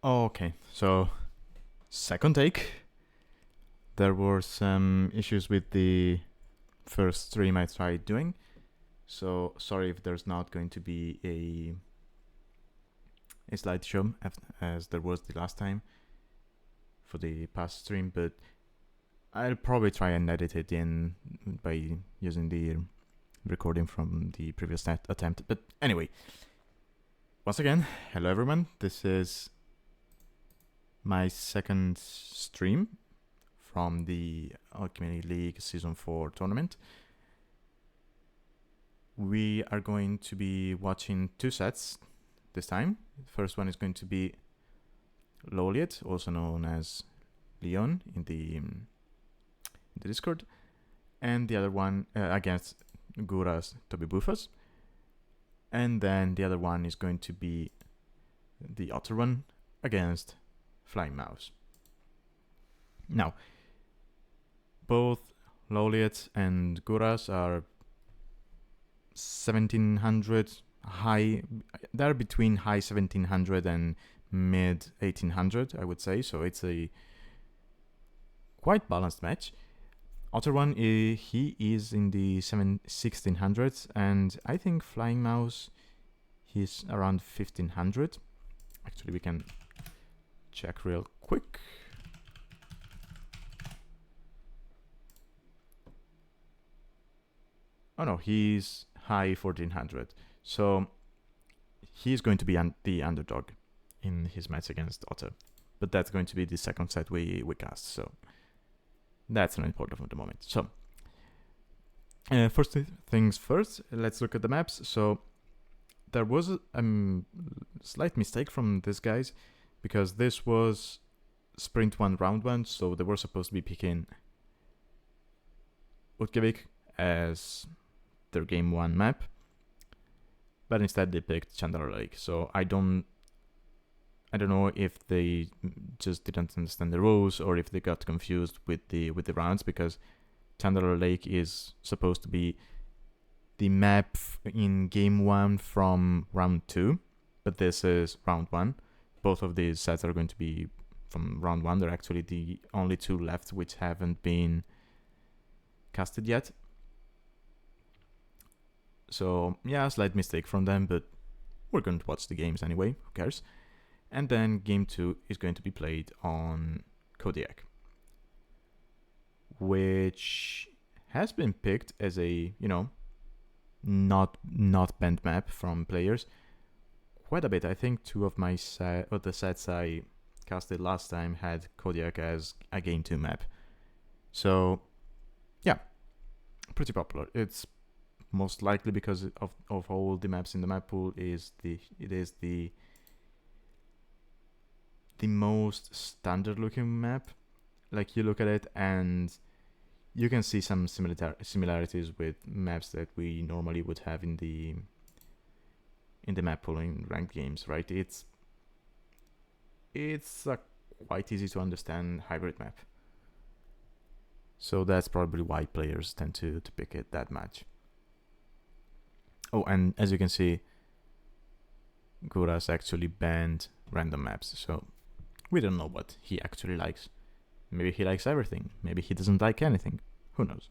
Okay, so second take. There were some issues with the first stream I tried doing, so sorry if there's not going to be a slideshow as there was the last time for the past stream, but I'll probably try and edit it in by using the recording from the previous attempt. But anyway, once again, hello everyone. This is my second stream from the Alchemy League Season 4 tournament. We are going to be watching two sets this time. The first one is going to be Loliet, also known as Leon in the Discord, and the other one against GurasTobbyBufas. And then the other one is going to be the Otter one against Flying Mouse. Now, both Loliet and Guras are 1700 high. They're between high 1700 and mid 1800, I would say. So it's a quite balanced match. Otter one, he is in the 1600s, and I think Flying Mouse, he's around 1500. Actually, we can check real quick. Oh no, he's high 1400. So he's going to be the underdog in his match against Otter. But that's going to be the second set we cast, so that's not important at the moment. So, first things first, let's look at the maps. So, there was a slight mistake from these guys, because this was Sprint 1, Round 1, so they were supposed to be picking Utgevik as their Game 1 map, but instead they picked Chandler Lake. So, I don't know if they just didn't understand the rules or if they got confused with the rounds, because Chandler Lake is supposed to be the map in Game 1 from Round 2, but this is Round 1. Both of these sets are going to be from Round 1. They're actually the only two left which haven't been casted yet. So, yeah, slight mistake from them, but we're going to watch the games anyway, who cares? And then Game 2 is going to be played on Kodiak, which has been picked as a, not banned map from players quite a bit. I think two of my the sets I casted last time had Kodiak as a Game 2 map. So, yeah, pretty popular. It's most likely because of all the maps in the map pool it is the most standard looking map. Like, you look at it and you can see some similarities with maps that we normally would have in the map pool in ranked games, right? It's a quite easy to understand hybrid map. So that's probably why players tend to pick it that much. Oh, and as you can see, Guras actually banned random maps, so we don't know what he actually likes. Maybe he likes everything. Maybe he doesn't like anything. Who knows?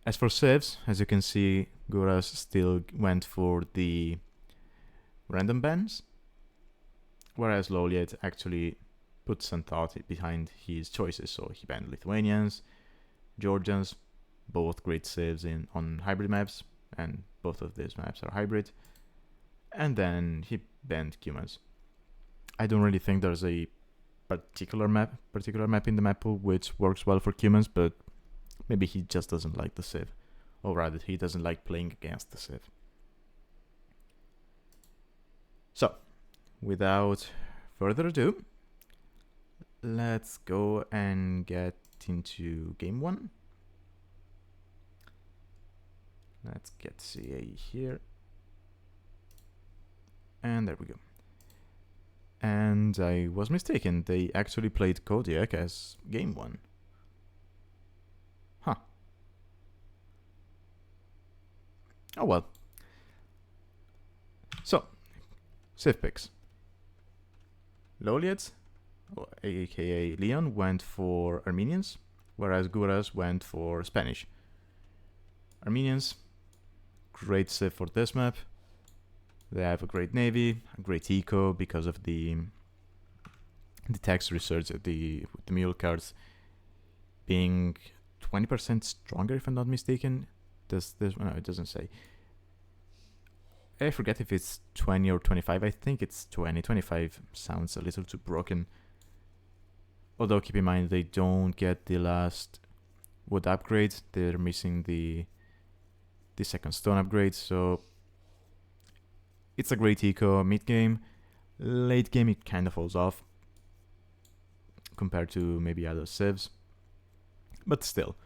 As for civs, as you can see, Guras still went for the random bans, whereas Loliet actually put some thought behind his choices. So he banned Lithuanians, Georgians, both great civs on hybrid maps, and both of these maps are hybrid. And then he banned Cumans. I don't really think there's a particular map in the map pool which works well for Cumans, but maybe he just doesn't like the civ, or rather he doesn't like playing against the civ. So, without further ado, let's go and get into Game 1. Let's get CA here. And there we go. And I was mistaken. They actually played Kodiak as Game 1. Huh. Oh well. So, civ picks. Loliet, aka Leon, went for Armenians, whereas Guras went for Spanish. Armenians, great civ for this map. They have a great navy, a great eco because of the text research, the mule cards being 20% stronger, if I'm not mistaken. Does this? No, it doesn't say. I forget if it's 20 or 25. I think it's 20. 25 sounds a little too broken. Although keep in mind they don't get the last wood upgrade. They're missing the second stone upgrade. So it's a great eco mid game. Late game it kind of falls off compared to maybe other civs. But still,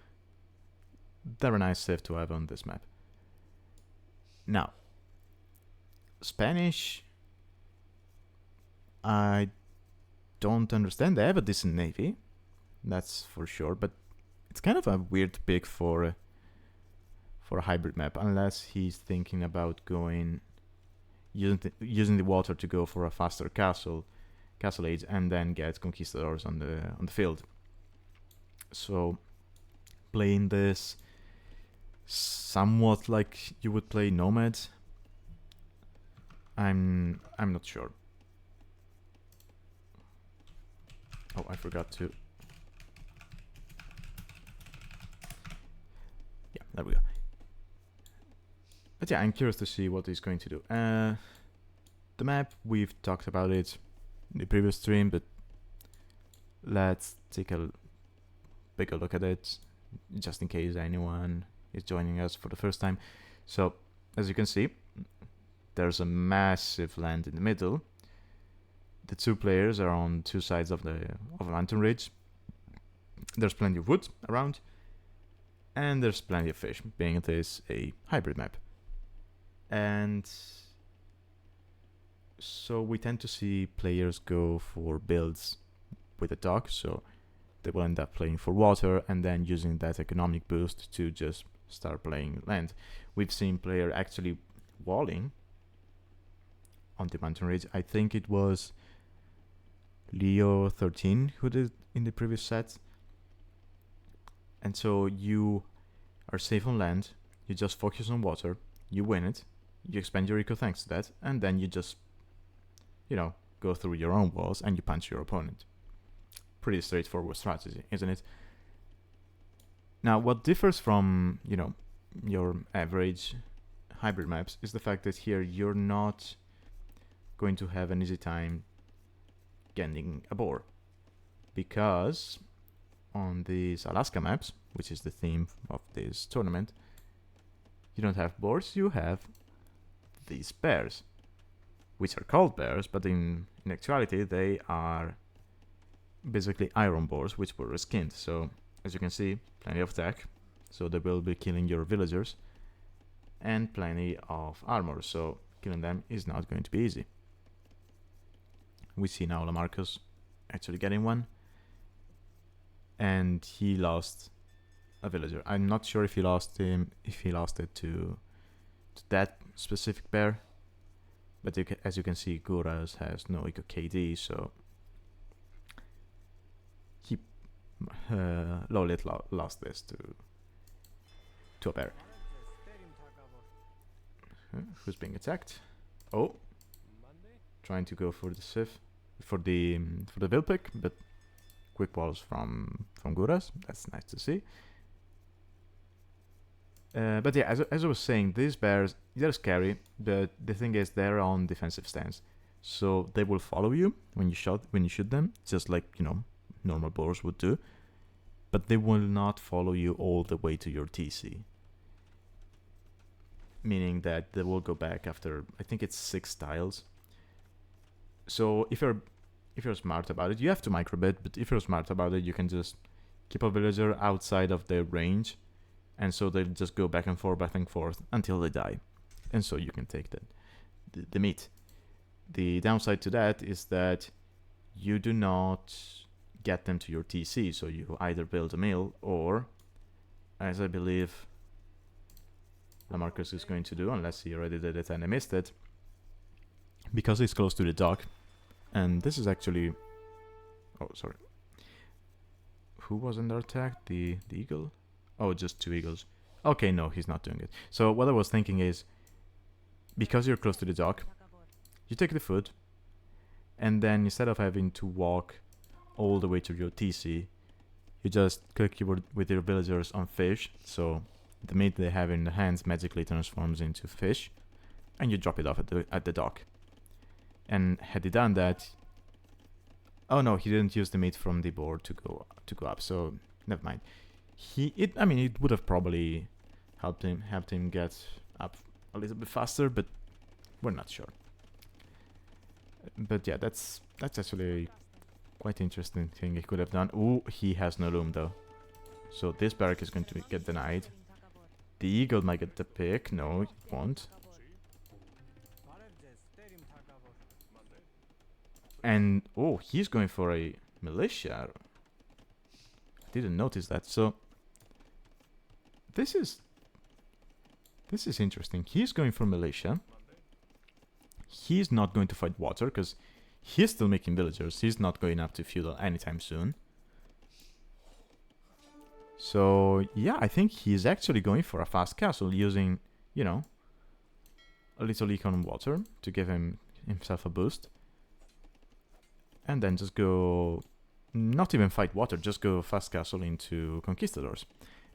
they're a nice civ to have on this map. Now, Spanish, I don't understand. They have a decent navy, that's for sure, but it's kind of a weird pick for a hybrid map, unless he's thinking about going using the water to go for a faster castle age and then get conquistadors on the field. So playing this somewhat like you would play nomads, I'm not sure. Oh, I forgot to. Yeah, there we go. But yeah, I'm curious to see what he's going to do. The map, we've talked about it in the previous stream, but let's take a bigger look at it, just in case anyone is joining us for the first time. So, as you can see, there's a massive land in the middle. The two players are on two sides of a mountain ridge. There's plenty of wood around, and there's plenty of fish, being this a hybrid map. And so we tend to see players go for builds with a dock, so they will end up playing for water and then using that economic boost to just start playing land. We've seen player actually walling on the mountain ridge. I think it was Leo 13 who did in the previous set. And so you are safe on land, you just focus on water, you win it, you expand your eco thanks to that, and then you just, go through your own walls and you punch your opponent. Pretty straightforward strategy, isn't it? Now, what differs from, your average hybrid maps is the fact that here you're not going to have an easy time getting a boar, because on these Alaska maps, which is the theme of this tournament, you don't have boars, you have these bears, which are called bears, but in actuality they are basically iron boars which were reskinned. So as you can see, plenty of attack, so they will be killing your villagers, and plenty of armor, so killing them is not going to be easy. We see now Lamarcus actually getting one, and he lost a villager. I'm not sure if he lost it to that specific bear, but as you can see, Guras has no eco KD, so he Lolit lost this to a bear. Who's being attacked? Oh, trying to go for the Sif, for the Vilpic, but quick walls from Guras. That's nice to see. But yeah, as I was saying, these bears, they're scary, but the thing is they're on defensive stance, so they will follow you when you shoot them, just like normal boars would do, but they will not follow you all the way to your TC. Meaning that they will go back after, I think it's 6 tiles. So if you're smart about it, you have to microbit, but if you're smart about it, you can just keep a villager outside of their range, and so they'll just go back and forth until they die, and so you can take the meat. The downside to that is that you do not get them to your TC, so you either build a mill or, as I believe Lamarcus is going to do, unless he already did it and I missed it, because it's close to the dock, And this is actually... Oh, sorry. Who was under attack? The eagle? Oh, just 2 eagles. Okay, no, he's not doing it. So what I was thinking is, because you're close to the dock, you take the food, and then instead of having to walk all the way to your TC, you just click with your villagers on fish, so the meat they have in the hands magically transforms into fish, and you drop it off at the dock. And had he done that... Oh no, he didn't use the meat from the board to go up, so never mind. I mean, it would have probably helped him get up a little bit faster, but we're not sure. But yeah, that's actually quite interesting thing he could have done. Ooh, he has no loom though, so this barrack is going to get denied. The eagle might get the pick. No, it won't. And oh, he's going for a militia. I didn't notice that. So this is interesting. He's going for militia. He's not going to fight water because he's still making villagers. He's not going up to feudal anytime soon. So yeah, I think he's actually going for a fast castle using, you know, a little econ water to give himself a boost. And then just go, not even fight water, just go fast castle into conquistadors.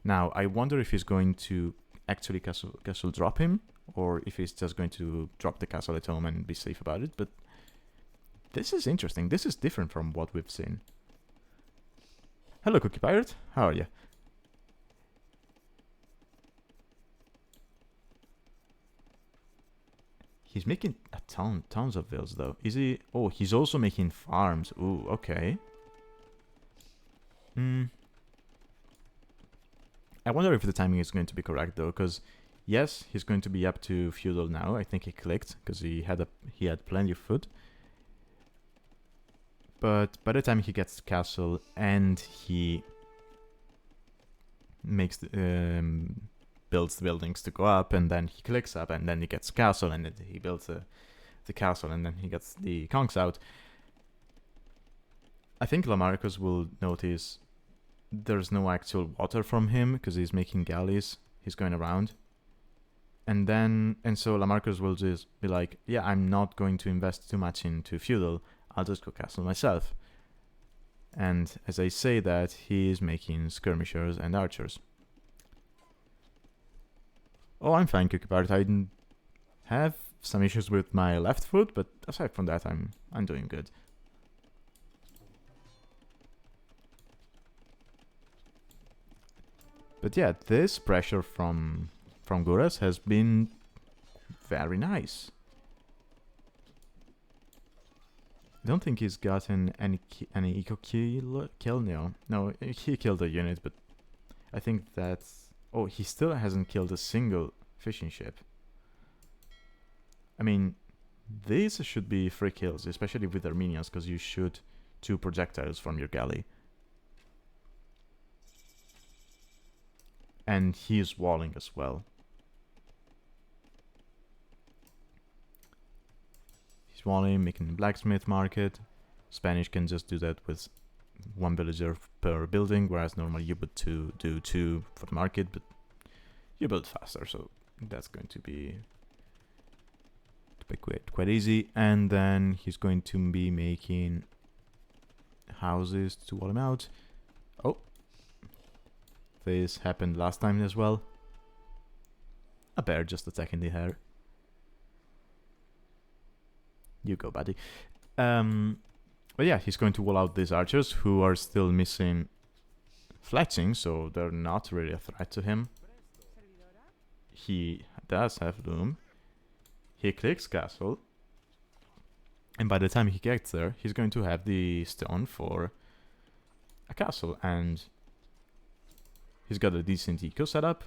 Now, I wonder if he's going to actually castle drop him, or if he's just going to drop the castle at home and be safe about it, but this is interesting. This is different from what we've seen. Hello, Cookie Pirate. How are you? He's making a tons of vills though. Is he? Oh, he's also making farms. Ooh, okay. I wonder if the timing is going to be correct though, because yes, he's going to be up to feudal now. I think he clicked because he had plenty of food. But by the time he gets to castle and he makes builds the buildings to go up, and then he clicks up, and then he gets castle, and then he builds the castle, and then he gets the conks out. I think Lamarcus will notice there's no actual water from him because he's making galleys. He's going around, and so Lamarcus will just be like, yeah, I'm not going to invest too much into feudal. I'll just go castle myself. And as I say that, he is making skirmishers and archers. Oh, I'm fine, Cookie Pirate. I have some issues with my left foot, but aside from that, I'm doing good. But yeah, this pressure from Guras has been very nice. I don't think he's gotten any eco kill. No, he killed a unit, but I think that's... Oh, he still hasn't killed a single fishing ship. I mean, these should be free kills, especially with Armenians, because you shoot 2 projectiles from your galley. And he is walling as well. He's walling, making a blacksmith market. Spanish can just do that with 1 villager per building, whereas normally you would do 2 for the market, but you build faster, so that's going to be quite easy. And then he's going to be making houses to wall him out. Oh, this happened last time as well. A bear just attacking the hare. You go, buddy. But yeah, he's going to wall out these archers who are still missing fletching, so they're not really a threat to him. He does have loom. He clicks castle. And by the time he gets there, he's going to have the stone for a castle. And he's got a decent eco setup.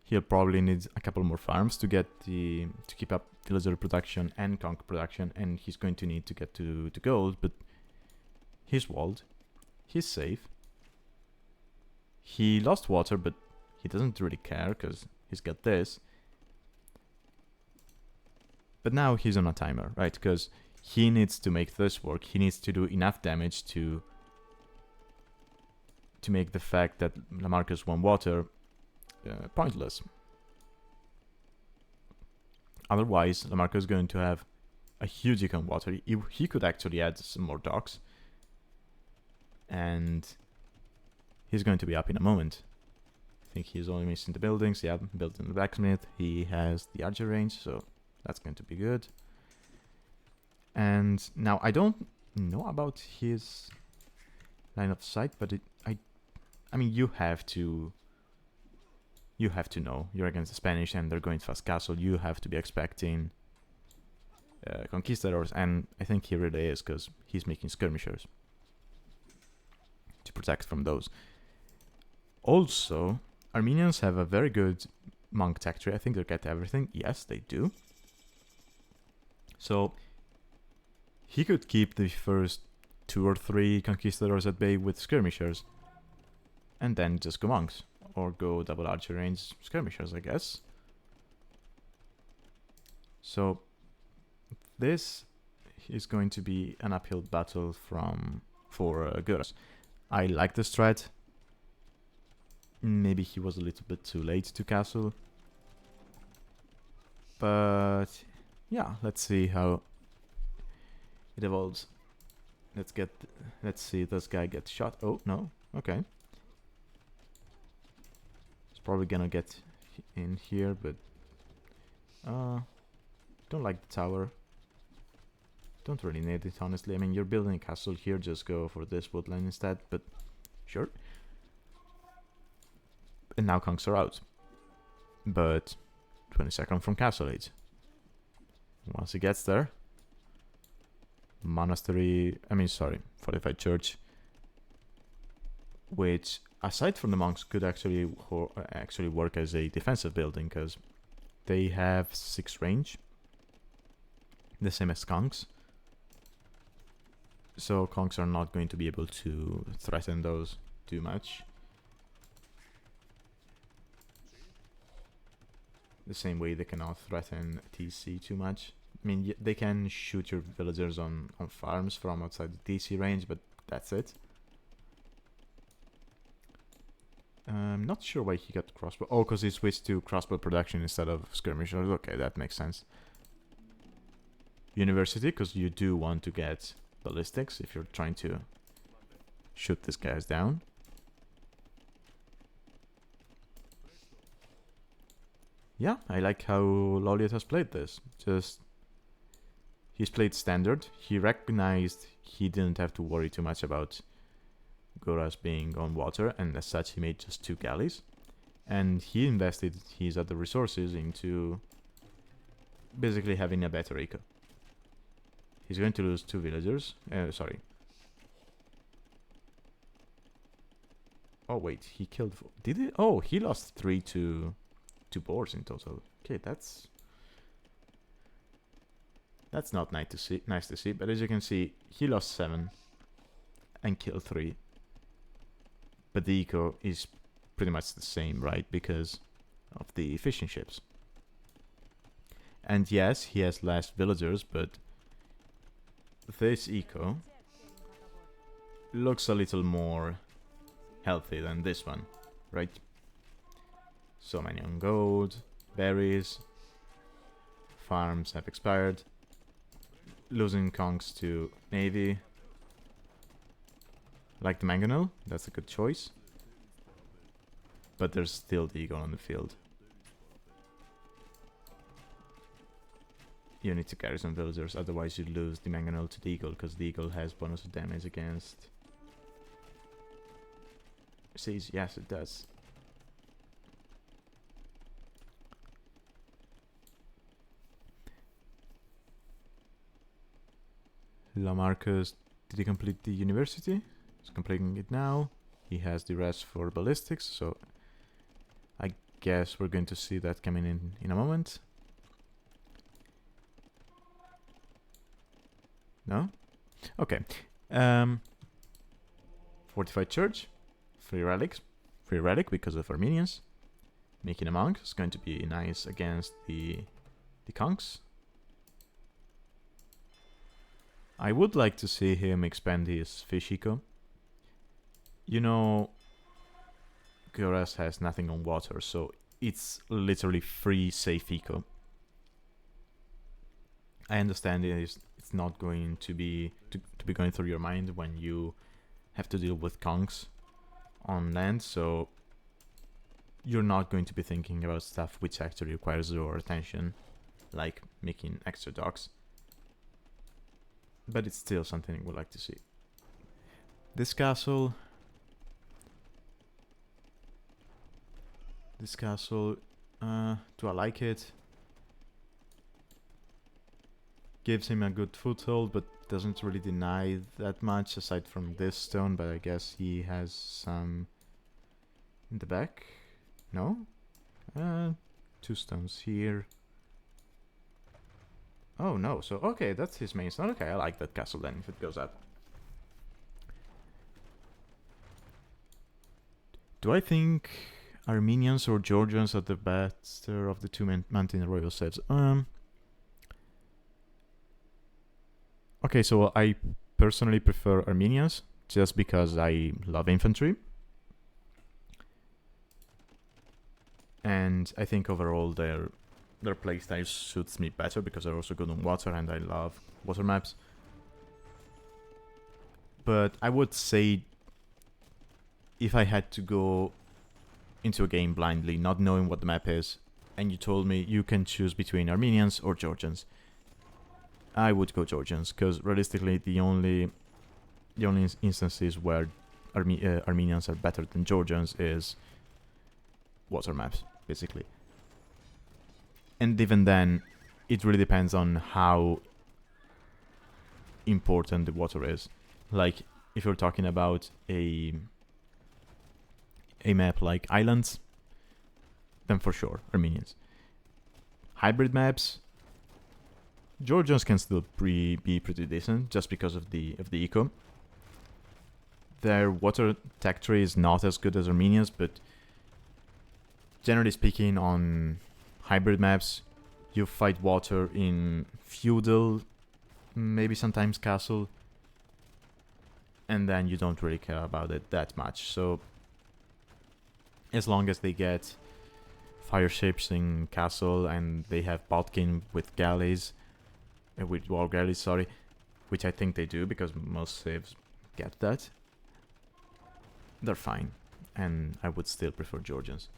He'll probably need a couple more farms to get to keep up villager production and conch production, and he's going to need to get to gold, but he's walled. He's safe. He lost water, but he doesn't really care because he's got this. But now he's on a timer, right? Because he needs to make this work. He needs to do enough damage to make the fact that Lamarcus won water pointless. Otherwise, Lamarcus is going to have a huge econ water. He could actually add some more docks, and he's going to be up in a moment. I think he's only missing the buildings. Yeah, building the blacksmith. He has the archer range, so that's going to be good. And now I don't know about his line of sight, but I mean, you have to know. You're against the Spanish, and they're going to fast castle. You have to be expecting conquistadors, and I think he really is, because he's making skirmishers to protect from those. Also, Armenians have a very good monk tech tree. I think they get everything. Yes, they do. So he could keep the first 2 or 3 conquistadors at bay with skirmishers, and then just go monks, or go double archer range skirmishers, I guess. So this is going to be an uphill battle for Guras. I like the strat. Maybe he was a little bit too late to castle, but yeah, let's see how it evolves. Let's see this guy get shot. Oh no, okay. He's probably gonna get in here, but don't like the tower. Don't really need it, honestly. I mean, you're building a castle here, just go for this woodline instead, but sure. And now conks are out. But 20 seconds from castle age. Once he gets there, fortified church, which aside from the monks could actually work as a defensive building, because they have 6 range, the same as conks. So conks are not going to be able to threaten those too much. The same way they cannot threaten TC too much. I mean, they can shoot your villagers on farms from outside the TC range, but that's it. I'm not sure why he got crossbow. Oh, because he switched to crossbow production instead of skirmishers. Okay, that makes sense. University, because you do want to get ballistics if you're trying to shoot these guys down. Yeah, I like how Loliot has played this. He's played standard. He recognized he didn't have to worry too much about Guras being on water, and as such he made just 2 galleys. And he invested his other resources into basically having a better eco. He's going to lose 2 villagers. Sorry. Oh wait, he killed... Did he? Oh, he lost 3 to 2 boars in total. Okay, that's not nice to see. But as you can see, he lost 7 and killed 3. But the eco is pretty much the same, right? Because of the fishing ships. And yes, he has less villagers, but this eco looks a little more healthy than this one, right? So many on gold, berries, farms have expired, losing conks to navy. Like the mangonel, that's a good choice. But there's still the eagle on the field. You need to carry some villagers, otherwise you lose the mangonel to the eagle, because the eagle has bonus damage against... Siege, yes it does. Lamarcus, did he complete the university? He's completing it now. He has the rest for ballistics, so I guess we're going to see that coming in a moment. No? Okay. Fortified church. Free relics. Free relic because of Armenians. Making a monk is going to be nice against the conks. I would like to see him expand his fish eco. You know, Guras has nothing on water, so it's literally free safe eco. I understand it's not going to be going through your mind when you have to deal with conchs on land, so you're not going to be thinking about stuff which actually requires your attention, like making extra docks. But it's still something I would like to see. This castle, do I like it? Gives him a good foothold, but doesn't really deny that much aside from this stone, but I guess he has some in the back. No? 2 stones here. Oh no, so okay, that's his main stone. Okay, I like that castle then, if it goes up. Do I think Armenians or Georgians are the better of the 2 mountain royal sets? Okay, so I personally prefer Armenians, just because I love infantry. And I think overall their playstyle suits me better because they're also good on water and I love water maps. But I would say if I had to go into a game blindly, not knowing what the map is, and you told me you can choose between Armenians or Georgians, I would go Georgians, because realistically the only instances where Armenians are better than Georgians is water maps, basically. And even then, it really depends on how important the water is. Like, if you're talking about a map like Islands, then for sure, Armenians. Hybrid maps, Georgians can still be pretty decent, just because of the eco. Their water tech tree is not as good as Armenians, but generally speaking, on hybrid maps, you fight water in feudal, maybe sometimes castle, and then you don't really care about it that much. So as long as they get fire ships in castle and they have Botkin with galleys, with war galleys, sorry, which I think they do because most saves get that, they're fine, and I would still prefer Georgians.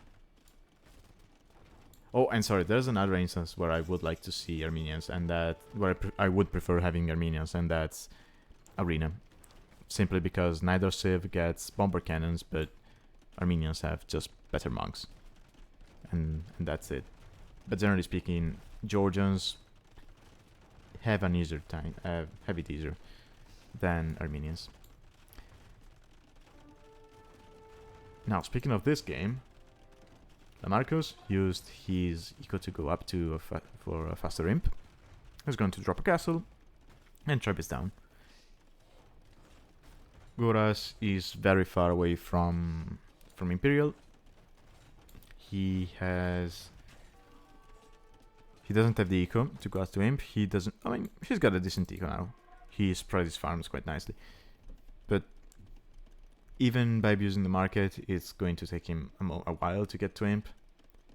Oh, and sorry, there's another instance where I would like to see Armenians, and that where I would prefer having Armenians, and that's Arena. Simply because neither civ gets bomber cannons, but Armenians have just better monks, and that's it. But generally speaking, Georgians have an easier time, have it easier than Armenians. Now, speaking of this game, Lamarcus used his eco to go up to for a faster imp. He's going to drop a castle and trap it down. Guras is very far away from Imperial. He doesn't have the eco to go out to imp. He doesn't. I mean, he's got a decent eco now. He spreads his farms quite nicely, but even by abusing the market, it's going to take him a while to get to imp.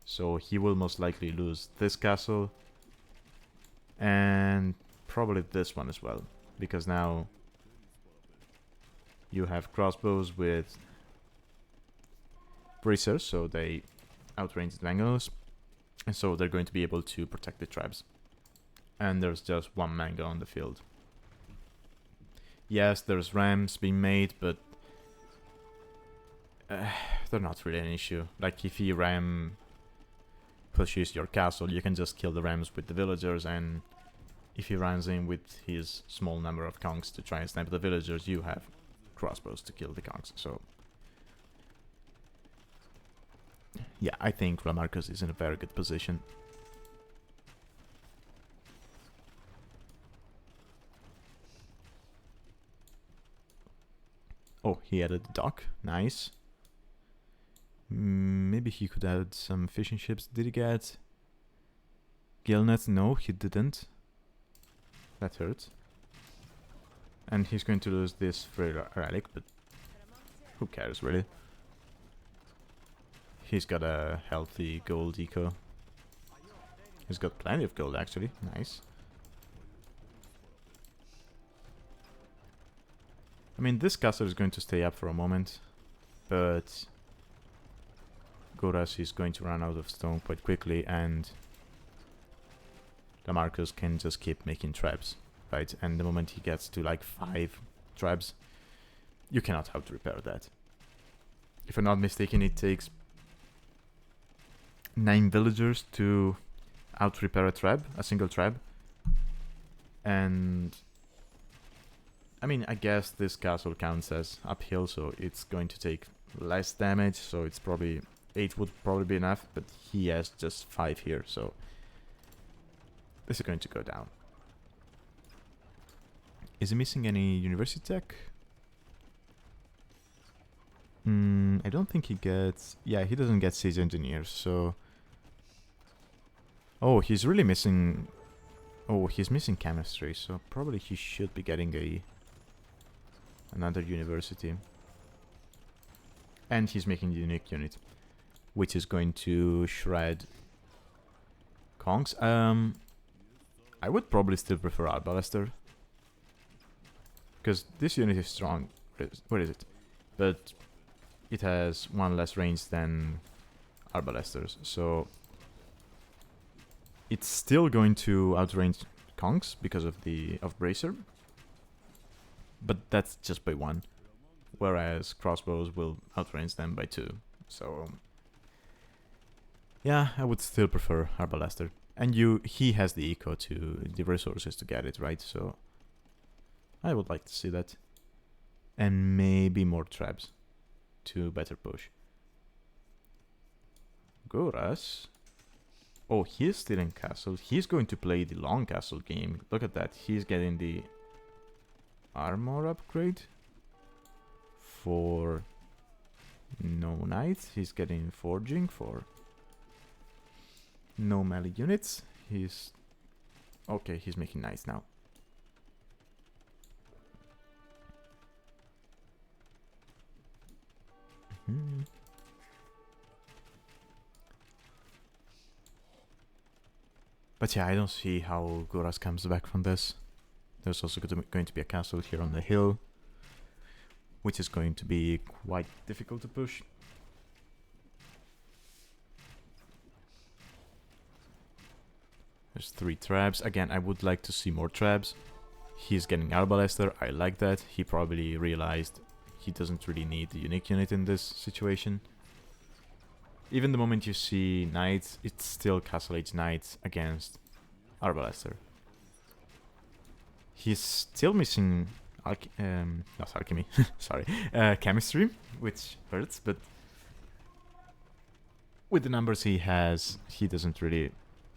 So he will most likely lose this castle and probably this one as well, because now you have crossbows with bracers, so they outrange the mangoes, and so they're going to be able to protect the traps. And there's just one mango on the field. Yes, there's rams being made, but they're not really an issue. Like, if you ram pushes your castle, you can just kill the rams with the villagers, and if he runs in with his small number of conchs to try and snipe the villagers, you have crossbows to kill the conchs. So yeah, I think Lamarcus is in a very good position. Oh, he added the dock. Nice. Maybe he could add some fishing ships. Did he get gill nets? No, he didn't. That hurts. And he's going to lose this free relic, but who cares, really? He's got a healthy gold eco. He's got plenty of gold, actually. Nice. I mean, this castle is going to stay up for a moment, but Guras is going to run out of stone quite quickly, and Lamarcus can just keep making traps, right? And the moment he gets to like 5 traps, you cannot out repair that. If I'm not mistaken, it takes 9 villagers to out repair a trap, a single trap. And I mean, I guess this castle counts as uphill, so it's going to take less damage, so it's probably 8 would probably be enough, but he has just 5 here, so this is going to go down. Is he missing any university tech? I don't think he gets... Yeah, he doesn't get siege engineers, so... Oh, he's really missing... Oh, he's missing chemistry, so probably he should be getting another university. And he's making a unique unit, which is going to shred Kongs. I would probably still prefer Arbalaster, because this unit is strong. Where is it? But it has 1 less range than Arbalesters, so it's still going to outrange Kongs because of the Bracer, but that's just by 1, whereas crossbows will outrange them by 2. So yeah, I would still prefer Arbalester. And he has the eco to the resources to get it, right? So I would like to see that. And maybe more traps to better push. Guras. Oh, he's still in castle. He's going to play the long castle game. Look at that. He's getting the armor upgrade for no knights. He's getting forging for no melee units. He's... Okay, he's making knights now. But yeah, I don't see how Guras comes back from this. There's also going to be a castle here on the hill, which is going to be quite difficult to push. There's 3 traps. Again, I would like to see more traps. He's getting Arbalester. I like that. He probably realized he doesn't really need the unique unit in this situation. Even the moment you see knights, it's still Castle Age knights against Arbalester. He's still missing not alchemy, sorry, chemistry, which hurts, but with the numbers he has, he doesn't really...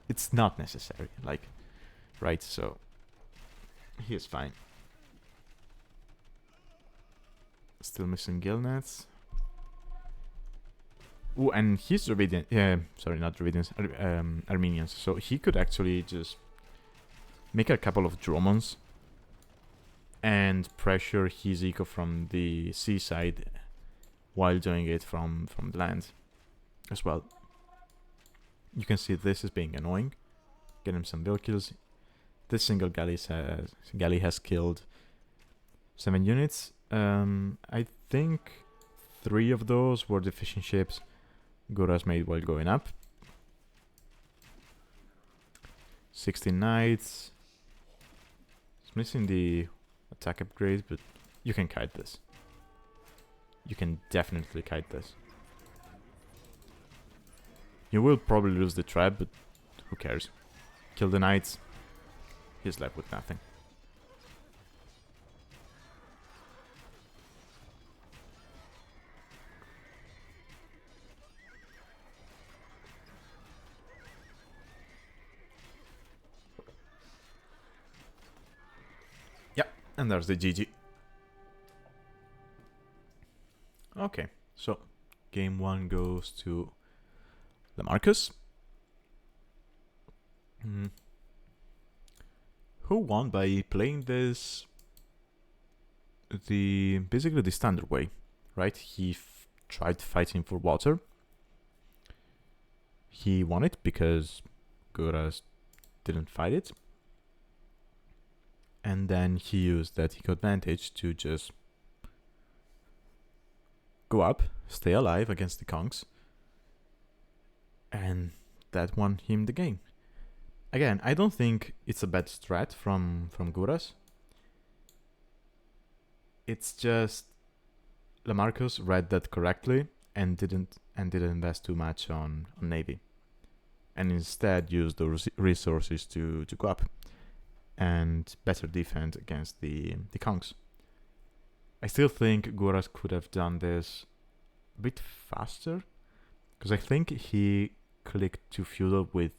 It's not necessary, like, right? So he is fine. Still missing Gilnets. Oh, and he's Dravidian. Sorry, not Dravidians. Armenians. So he could actually just make a couple of Dromons and pressure his eco from the seaside while doing it from the land as well. You can see this is being annoying. Get him some bill kills. This single galley has killed 7 units. I think 3 of those were deficient ships Guras made while going up. 16 knights. It's missing the attack upgrade, but you can kite this. You can definitely kite this. You will probably lose the trap, but who cares? Kill the knights. He's left with nothing. Yep, and there's the GG. Okay, so game 1 goes to Lamarcus. Who won by playing this basically the standard way, right? He tried fighting for water. He won it because Guras didn't fight it. And then he used that eco advantage to just go up, stay alive against the Kongs, and that won him the game. Again, I don't think it's a bad strat from Guras. It's just Lamarcus read that correctly and didn't invest too much on Navy, and instead used those resources to go up and better defend against the Kongs. I still think Guras could have done this a bit faster, because I think he clicked to feudal with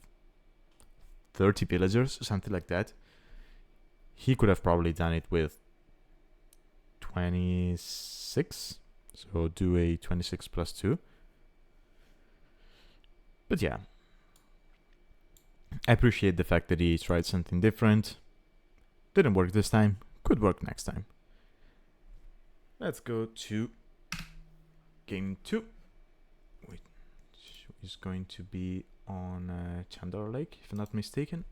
30 villagers, something like that. He could have probably done it with 26, so do a 26 plus 2. But yeah, I appreciate the fact that he tried something different. Didn't work this time, could work next time. Let's go to game 2, which is going to be on Chandler Lake, if I'm not mistaken.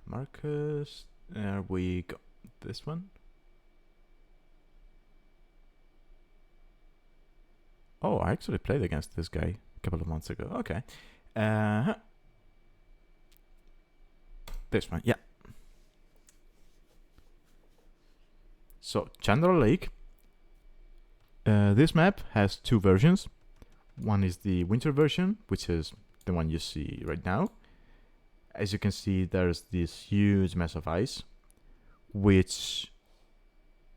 Marcus, we got this one. Oh, I actually played against this guy a couple of months ago. Okay. This one, yeah. So, Chandler Lake. This map has 2 versions. One is the winter version, which is the one you see right now. As you can see, there's this huge mass of ice, which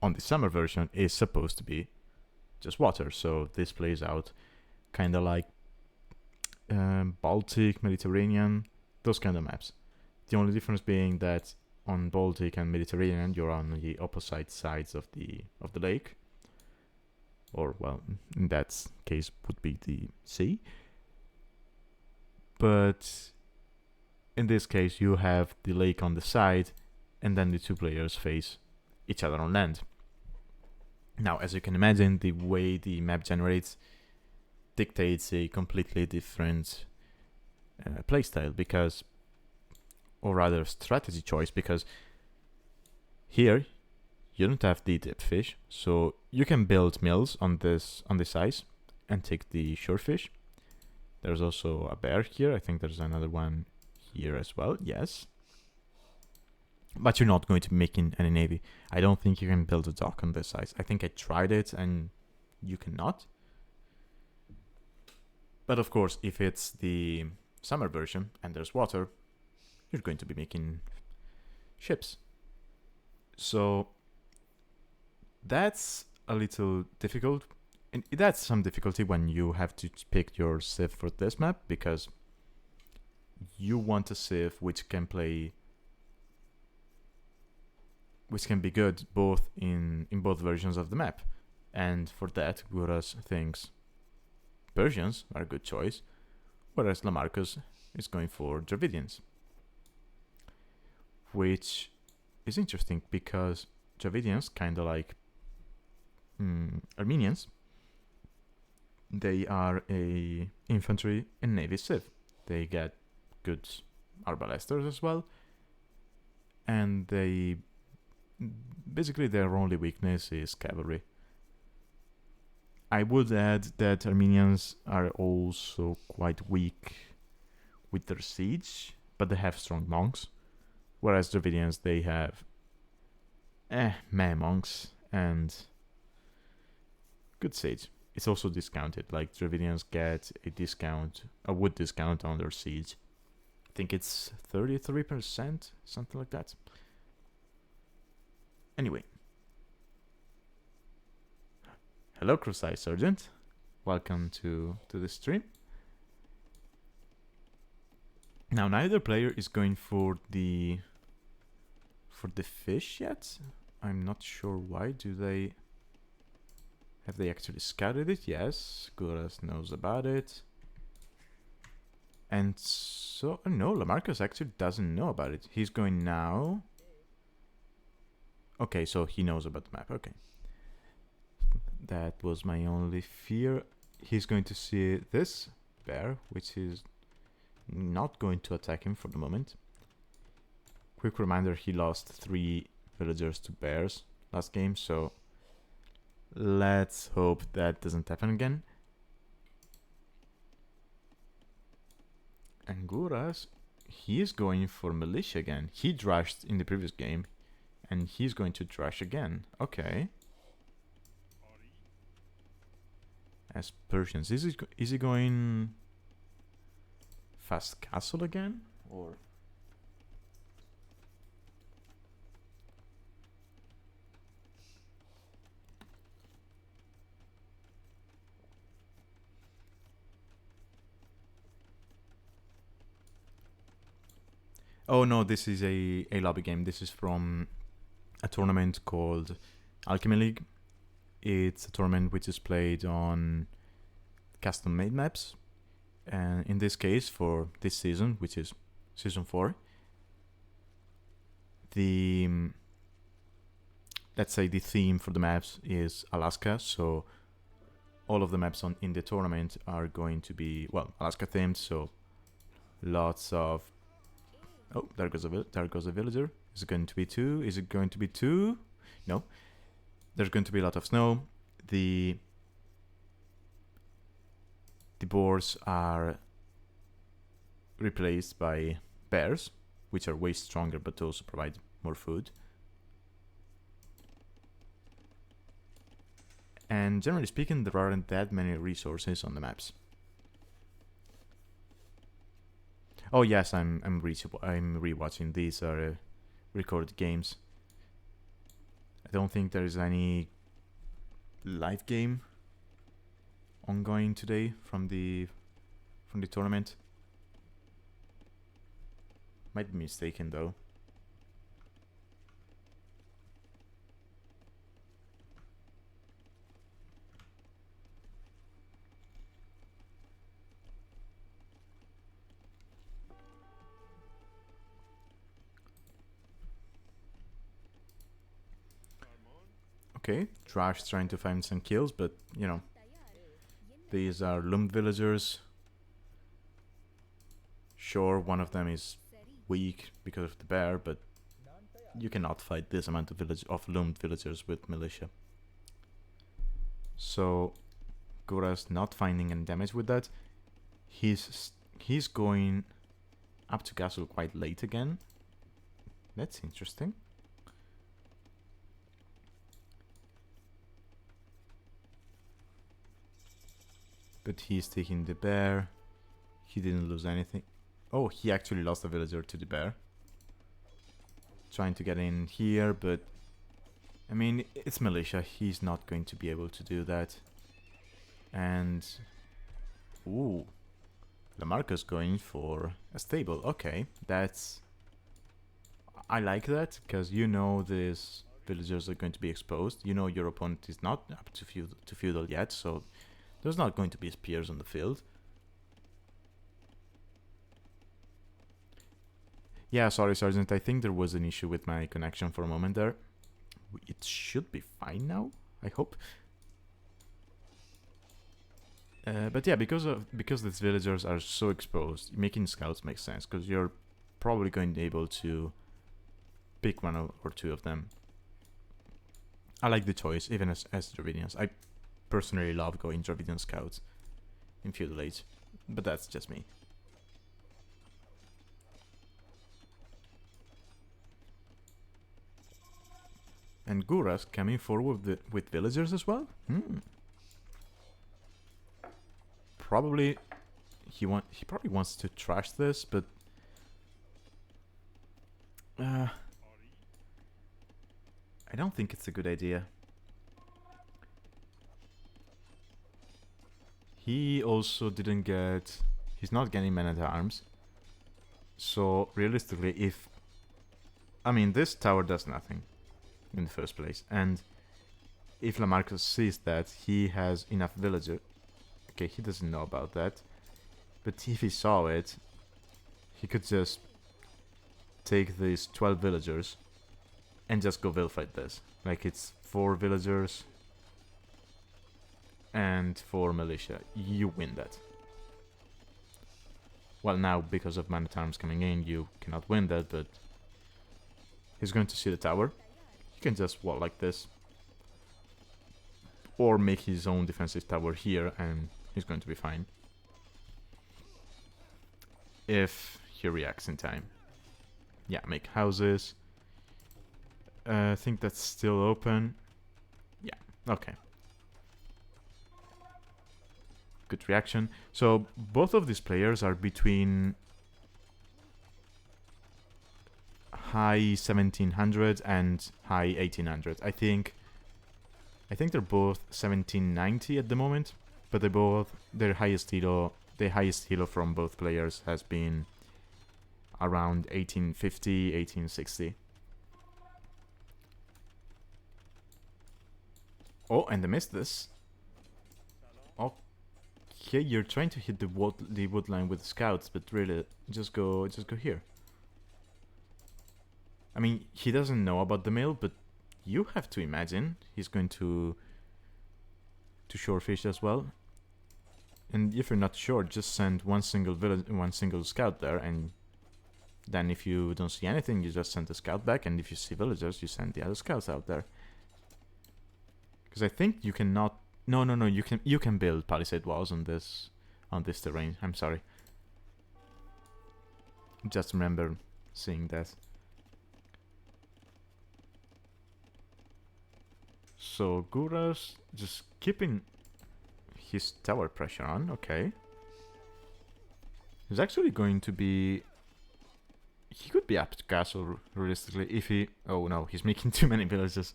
on the summer version is supposed to be just water. So this plays out kind of like Baltic, Mediterranean, those kind of maps. The only difference being that on Baltic and Mediterranean, you're on the opposite sides of the lake, or well, in that case would be the sea. But in this case, you have the lake on the side, and then the 2 players face each other on land. Now, as you can imagine, the way the map generates dictates a completely different playstyle, because, or rather strategy choice, because here you don't have the depth fish, so you can build mills on this ice and take the shore fish. There's also a bear here. I think there's another one here as well. Yes, but you're not going to be making any navy. I don't think you can build a dock on this ice. I think I tried it and you cannot. But of course, if it's the summer version and there's water, you're going to be making ships. So that's a little difficult. And that's some difficulty when you have to pick your civ for this map, because you want a civ which can be good both in both versions of the map. And for that, Guras thinks Persians are a good choice, whereas Lamarcus is going for Dravidians, which is interesting because Dravidians, kind of like Armenians, they are a infantry and navy civ. They get good arbalesters as well, and they basically their only weakness is cavalry. I would add that Armenians are also quite weak with their siege, but they have strong monks, whereas Dravidians, they have meh monks and good siege. It's also discounted, like Dravidians get a wood discount on their siege. I think it's 33%, something like that. Anyway. Hello, Crusade Sergeant. Welcome to the stream. Now, neither player is going for the fish yet. I'm not sure why. Have they actually scouted it? Yes, Guras knows about it. And So, no, Lamarcus actually doesn't know about it. He's going now. Okay, so he knows about the map. Okay. That was my only fear. He's going to see this bear, which is not going to attack him for the moment. Quick reminder, he lost 3 villagers to bears last game, so let's hope that doesn't happen again. And Guras, he is going for militia again. He drashed in the previous game, and he's going to drash again. Okay. As Persians, is he going fast castle again, or? Oh no, this is a lobby game. This is from a tournament called Alchemy League. It's a tournament which is played on custom-made maps. And in this case, for this season, which is season 4, let's say the theme for the maps is Alaska. So all of the maps in the tournament are going to be, well, Alaska themed. So lots of... Oh, there goes a villager. Is it going to be 2? Is it going to be 2? No. There's going to be a lot of snow. The boars are replaced by bears, which are way stronger but also provide more food. And generally speaking, there aren't that many resources on the maps. Oh yes, I'm rewatching. These are recorded games. I don't think there is any live game ongoing today from the tournament. Might be mistaken though. Okay, Trash trying to find some kills, but you know, these are loomed villagers. Sure, one of them is weak because of the bear, but you cannot fight this amount of loomed villagers with militia. So Guras not finding any damage with that. He's going up to castle quite late again. That's interesting. But he's taking the bear. He didn't lose anything. Oh, he actually lost a villager to the bear. Trying to get in here, but... I mean, it's militia. He's not going to be able to do that. And... Ooh. Lamarcus going for a stable. Okay, that's... I like that, because you know these villagers are going to be exposed. You know your opponent is not up to feudal yet, so... There's not going to be spears on the field. Yeah, sorry, Sergeant. I think there was an issue with my connection for a moment there. It should be fine now, I hope. But yeah, because these villagers are so exposed, making scouts makes sense, because you're probably going to be able to pick one or two of them. I like the choice, even as Dravidians. I personally love going Dravidian scouts in feudal age, but that's just me. And Guras coming forward with villagers as well? Probably he probably wants to trash this, but I don't think it's a good idea. He also didn't get... He's not getting men-at-arms. So, realistically, I mean, this tower does nothing in the first place. And if Lamarcus sees that he has enough villager... Okay, he doesn't know about that. But if he saw it, he could just take these 12 villagers and just go Vilfight this. Like, it's 4 villagers and 4 militia. You win that. Well, now, because of man-at-arms coming in, you cannot win that, but he's going to see the tower. He can just wall like this. Or make his own defensive tower here, and he's going to be fine. If he reacts in time. Yeah, make houses. I think that's still open. Yeah, okay. Good reaction. So both of these players are between high 1700 and high 1800. I think they're both 1790 at the moment, but their highest elo from both players has been around 1850, 1860. Oh, and I missed this. Okay, you're trying to hit the wood line with the scouts, but really, just go here. I mean, he doesn't know about the mill, but you have to imagine he's going to shorefish as well. And if you're not sure, just send one single scout there, and then if you don't see anything, you just send the scout back, and if you see villagers, you send the other scouts out there. Because I think you cannot. No, you can build palisade walls on this terrain. I'm sorry. Just remember seeing that. So Guras just keeping his tower pressure on, okay. He's actually going to be... He could be up to castle, realistically, if he... Oh no, he's making too many villages.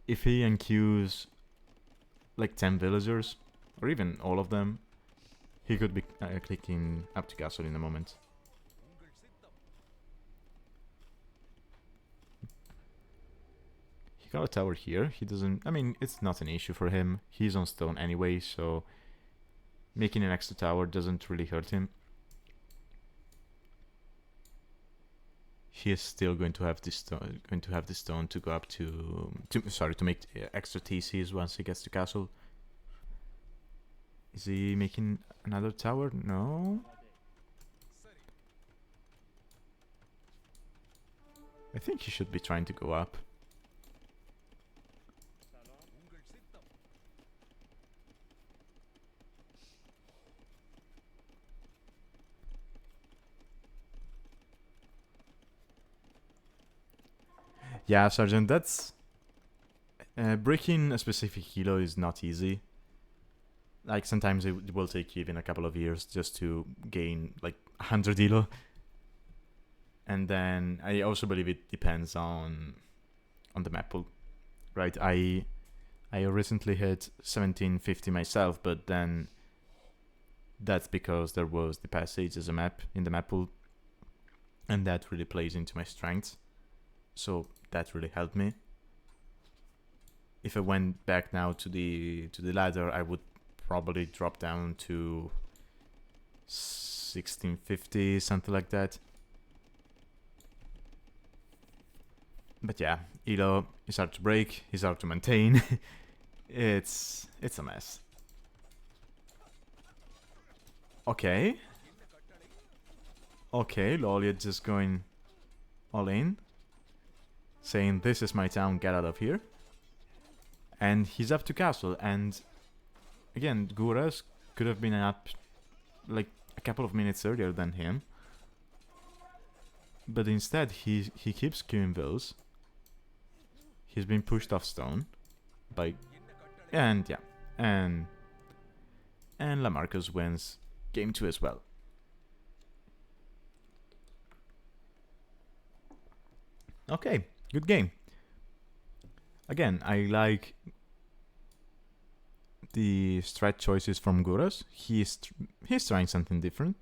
If he unqueues like 10 villagers, or even all of them, he could be clicking up to castle in a moment. He got a tower here. He doesn't... I mean, it's not an issue for him. He's on stone anyway, so making an extra tower doesn't really hurt him. He is still going to have this stone to go up to make extra TCs once he gets to castle. Is he making another tower? No. I think he should be trying to go up. Yeah, Sergeant, that's... breaking a specific elo is not easy. Like, sometimes it will take you even a couple of years just to gain, like, 100 elo. And then, I also believe it depends on the map pool. Right, I recently hit 1750 myself, but then... That's because there was the passage as a map in the map pool. And that really plays into my strengths. So... that really helped me. If I went back now to the ladder, I would probably drop down to 1650, something like that. But yeah, elo is hard to break, is hard to maintain. It's a mess. Okay. Okay, Loliet just going all in. Saying, this is my town, get out of here. And he's up to castle, and again, Guras could have been up like a couple of minutes earlier than him. But instead, he keeps queuing vills. He's been pushed off stone by... And yeah, and Lamarcus wins game 2 as well. Okay. Good game. Again, I like the strat choices from Guras. He's trying something different,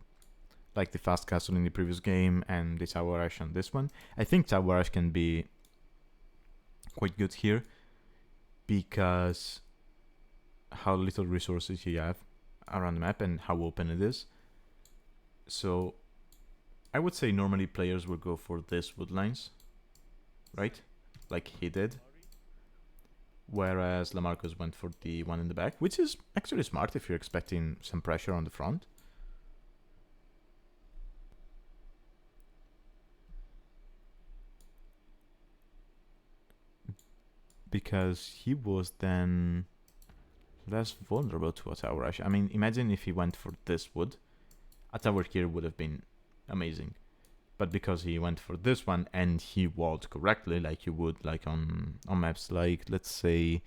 like the fast castle in the previous game and the tower rush on this one. I think tower rush can be quite good here because how little resources you have around the map and how open it is. So I would say normally players will go for this woodlines, right? Like he did. Whereas Lamarcus went for the one in the back, which is actually smart if you're expecting some pressure on the front. Because he was then less vulnerable to a tower rush. I mean, imagine if he went for this wood. A tower here would have been amazing. But because he went for this one and he walled correctly, like you would like on maps like, let's say,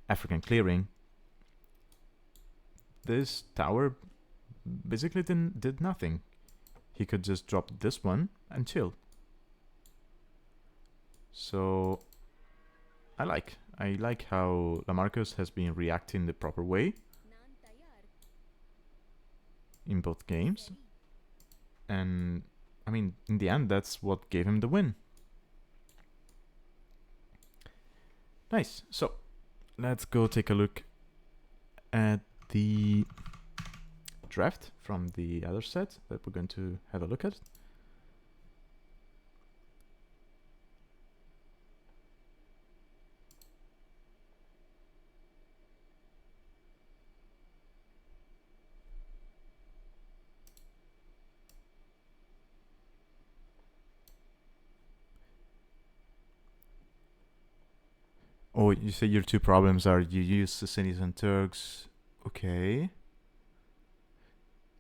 African Clearing, this tower basically did nothing. He could just drop this one and chill. So I like how Lamarcus has been reacting the proper way in both games. And I mean, in the end, that's what gave him the win. Nice. So let's go take a look at the draft from the other set that we're going to have a look at. Oh, you say your two problems are you use Sicilians and Turks. Okay.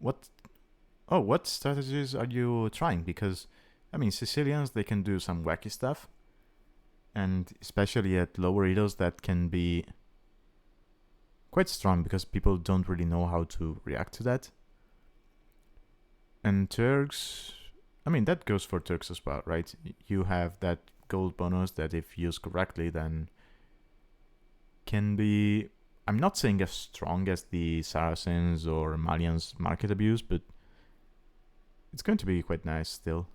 What strategies are you trying? Because, I mean, Sicilians, they can do some wacky stuff. And especially at lower elos, that can be quite strong because people don't really know how to react to that. And Turks, I mean, that goes for Turks as well, right? You have that gold bonus that if used correctly, then can be, I'm not saying as strong as the Saracens or Malians market abuse, but it's going to be quite nice still.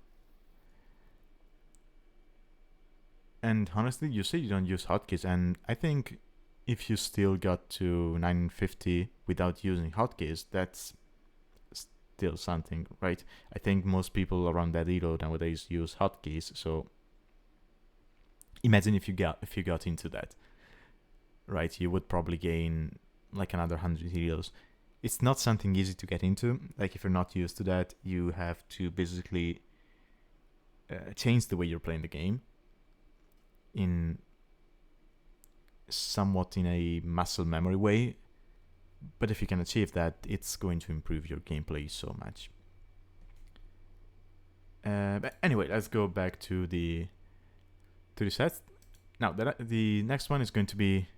And honestly, you say you don't use hotkeys, and I think if you still got to 950 without using hotkeys, that's still something, right? I think most people around that elo nowadays use hotkeys, so imagine if you got into that. Right, you would probably gain like another 100 heals. It's not something easy to get into. Like if you're not used to that, you have to basically change the way you're playing the game in somewhat in a muscle memory way. But if you can achieve that, it's going to improve your gameplay so much. But anyway, let's go back to the sets. Now the next one is going to be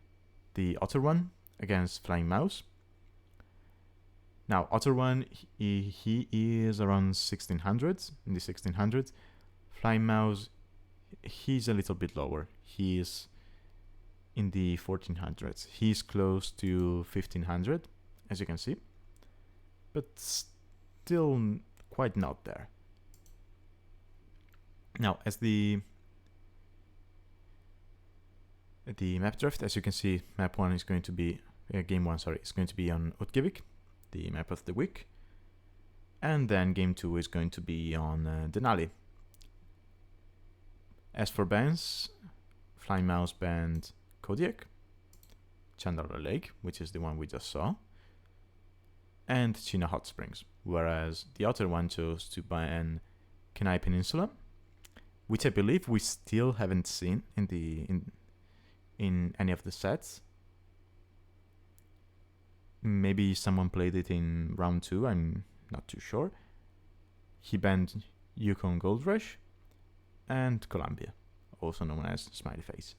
the Otter one against Flying Mouse. Now, Otter one, he is around 1600s, in the 1600s. Flying Mouse, he's a little bit lower. He is in the 1400s. He's close to 1500, as you can see, but still quite not there. Now, as the map draft, as you can see, map 1 is going to be, game 1, sorry, is going to be on Utkivik, the map of the week. And then game 2 is going to be on Denali. As for bans, Flying Mouse banned Kodiak, Chandler Lake, which is the one we just saw, and China Hot Springs, whereas the Otter one chose to ban Kenai Peninsula, which I believe we still haven't seen in any of the sets. Maybe someone played it in round 2, I'm not too sure. He banned Yukon Gold Rush and Columbia, also known as Smiley Face.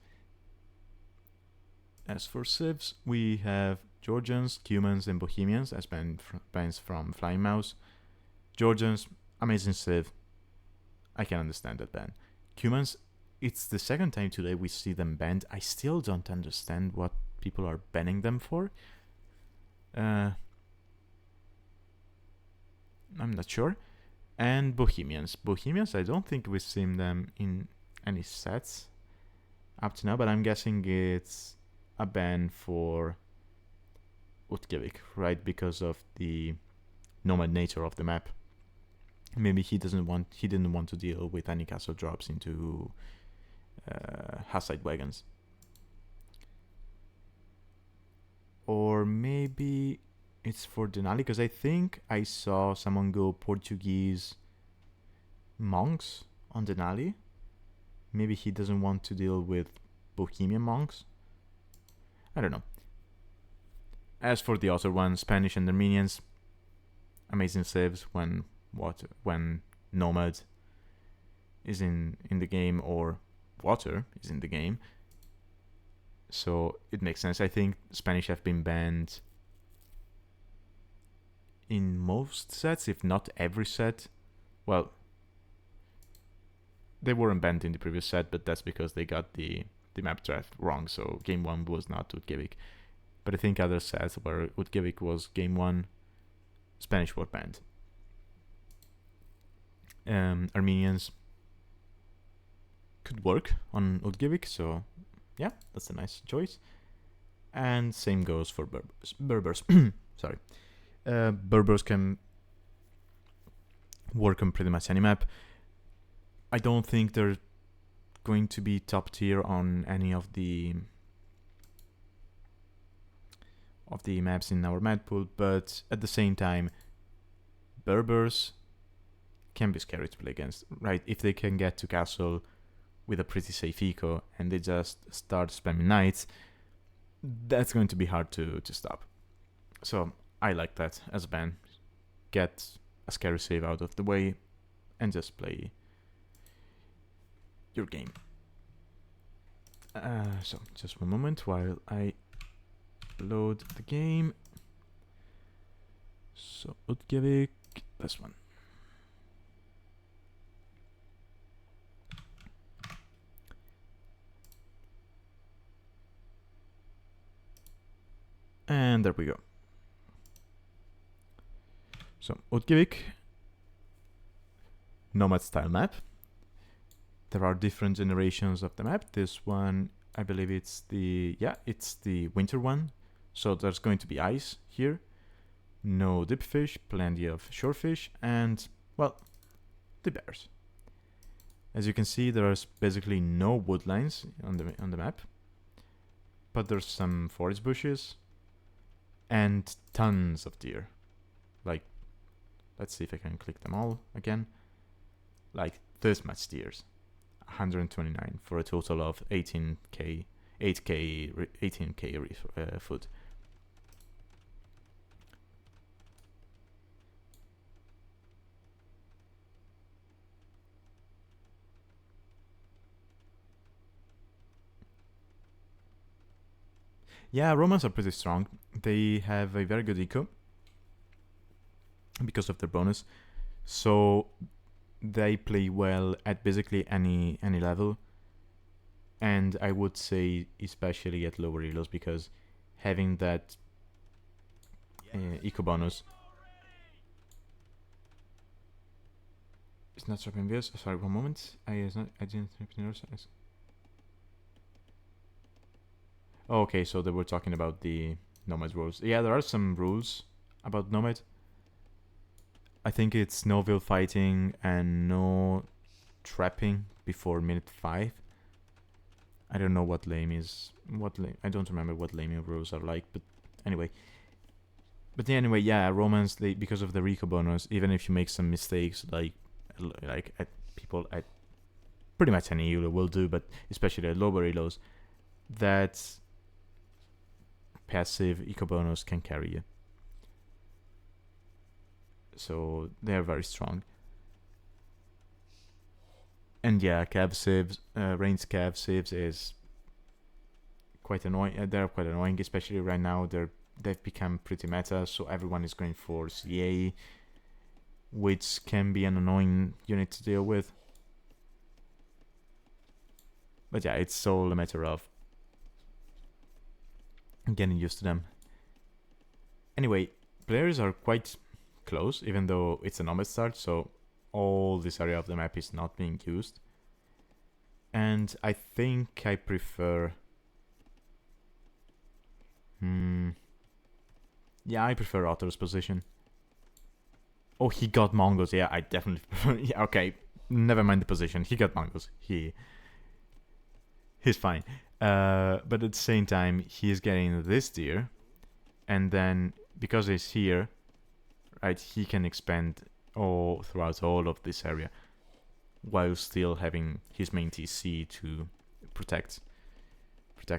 As for civs, we have Georgians, Cumans, and Bohemians as bans from Flying Mouse. Georgians, amazing civ. I can understand that ban. Cumans, it's the second time today we see them banned. I still don't understand what people are banning them for. I'm not sure. And Bohemians. Bohemians, I don't think we've seen them in any sets up to now, but I'm guessing it's a ban for Utkivik, right? Because of the nomad nature of the map. Maybe he didn't want to deal with any castle drops into Hussite wagons. Or maybe it's for Denali, because I think I saw someone go Portuguese monks on Denali. Maybe he doesn't want to deal with Bohemian monks. I don't know. As for the Otter one, Spanish and Armenians, amazing saves when Nomad is in the game or Water is in the game. So it makes sense. I think Spanish have been banned in most sets, if not every set. Well, they weren't banned in the previous set, but that's because they got the map draft wrong. So game 1 was not Utgevik. But I think other sets where Utgevik was game 1, Spanish were banned. Armenians could work on Utgevik, so yeah, that's a nice choice. And same goes for Berbers. Sorry. Berbers can work on pretty much any map. I don't think they're going to be top tier on any of the maps in our map pool, but at the same time, Berbers can be scary to play against, right? If they can get to castle with a pretty safe eco and they just start spamming knights, that's going to be hard to stop. So I like that as a ban. Get a scary save out of the way and just play your game. So just one moment while I load the game. So Utgevik, this one. And there we go. So Utgevik, Nomad style map. There are different generations of the map. This one, I believe it's the winter one. So there's going to be ice here. No deep fish, plenty of shore fish, and, well, the bears. As you can see, there's basically no wood lines on the map. But there's some forest bushes and tons of deer. Like, let's see if I can click them all again. Like this much deers. 129 for a total of 18k food. Yeah, Romans are pretty strong. They have a very good eco because of their bonus. So they play well at basically any level. And I would say especially at lower elos, because having that eco bonus. It's not dropping views. Sorry, one moment. I didn't notice. Oh, okay, so they were talking about the Nomad rules. Yeah, there are some rules about Nomad. I think it's no veil fighting and no trapping before minute 5. I don't know what lame is. I don't remember what laming rules are like, but anyway. But anyway, yeah, Romans, they, because of the Rico bonus, even if you make some mistakes, like at people at pretty much any elo will do, but especially at lower elos, that passive eco bonus can carry you. So they are very strong. And yeah, cav saves, ranged cav saves is quite annoying. They're quite annoying, especially right now. They've become pretty meta, so everyone is going for CA, which can be an annoying unit to deal with. But yeah, it's all a matter of getting used to them. Anyway, players are quite close, even though it's a Nomad start, so all this area of the map is not being used. And I think I prefer... yeah, I prefer Otter's position. Oh, he got Mongols. Yeah, I definitely prefer. Yeah, okay, never mind the position. He got Mongols. He's fine. But at the same time, he's getting this tier, and then because he's here, right, he can expand all throughout all of this area, while still having his main TC to protect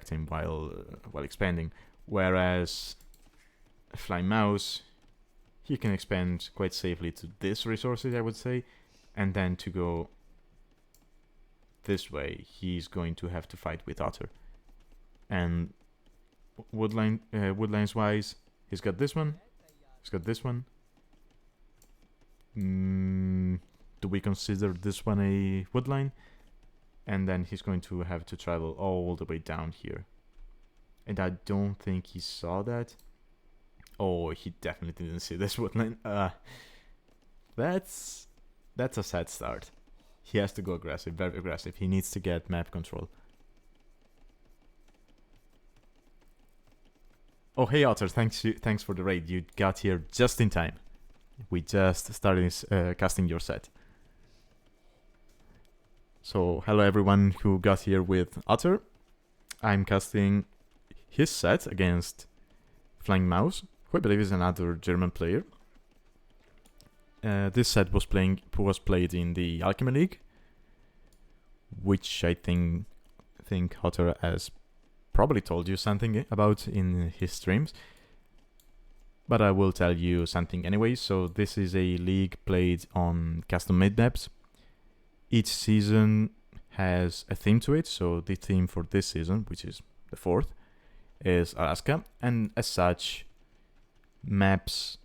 him while expanding. Whereas Flying Mouse, he can expand quite safely to this resources, I would say, and then to go this way, he's going to have to fight with Otter. And woodlines wise, he's got this one. He's got this one. Do we consider this one a woodline? And then he's going to have to travel all the way down here. And I don't think he saw that. Oh, he definitely didn't see this woodline. That's a sad start. He has to go aggressive, very aggressive. He needs to get map control. Oh, hey Otter, thanks for the raid. You got here just in time. We just started casting your set. So, hello everyone who got here with Otter. I'm casting his set against Flying Mouse, who I believe is another German player. This set was played in the Alchemy League, which I think Otter has probably told you something about in his streams. But I will tell you something anyway. So this is a league played on custom-made maps. Each season has a theme to it. So the theme for this season, which is the 4th, is Alaska. And as such, maps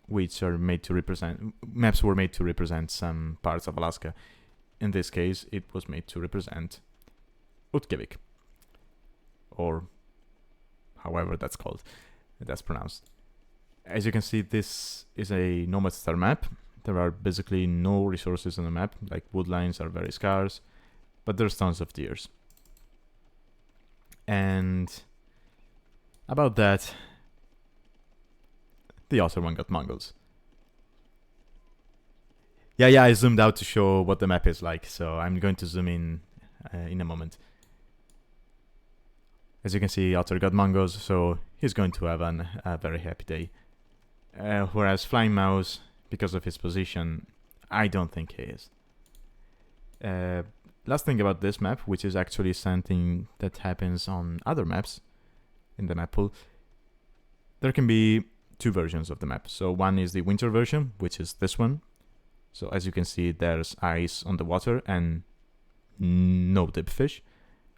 were made to represent some parts of Alaska. In this case, it was made to represent Utkevik, or however that's pronounced. As you can see, this is a Nomad Star map. There are basically no resources on the map, like woodlines are very scarce, but there's tons of deers. And about that, the Otter one got Mongols. Yeah, I zoomed out to show what the map is like, so I'm going to zoom in a moment. As you can see, Otter got Mongols, so he's going to have a very happy day. Whereas Flying Mouse, because of his position, I don't think he is. Last thing about this map, which is actually something that happens on other maps in the map pool, there can be two versions of the map. So one is the winter version, which is this one. So as you can see, there's ice on the water and no dip fish.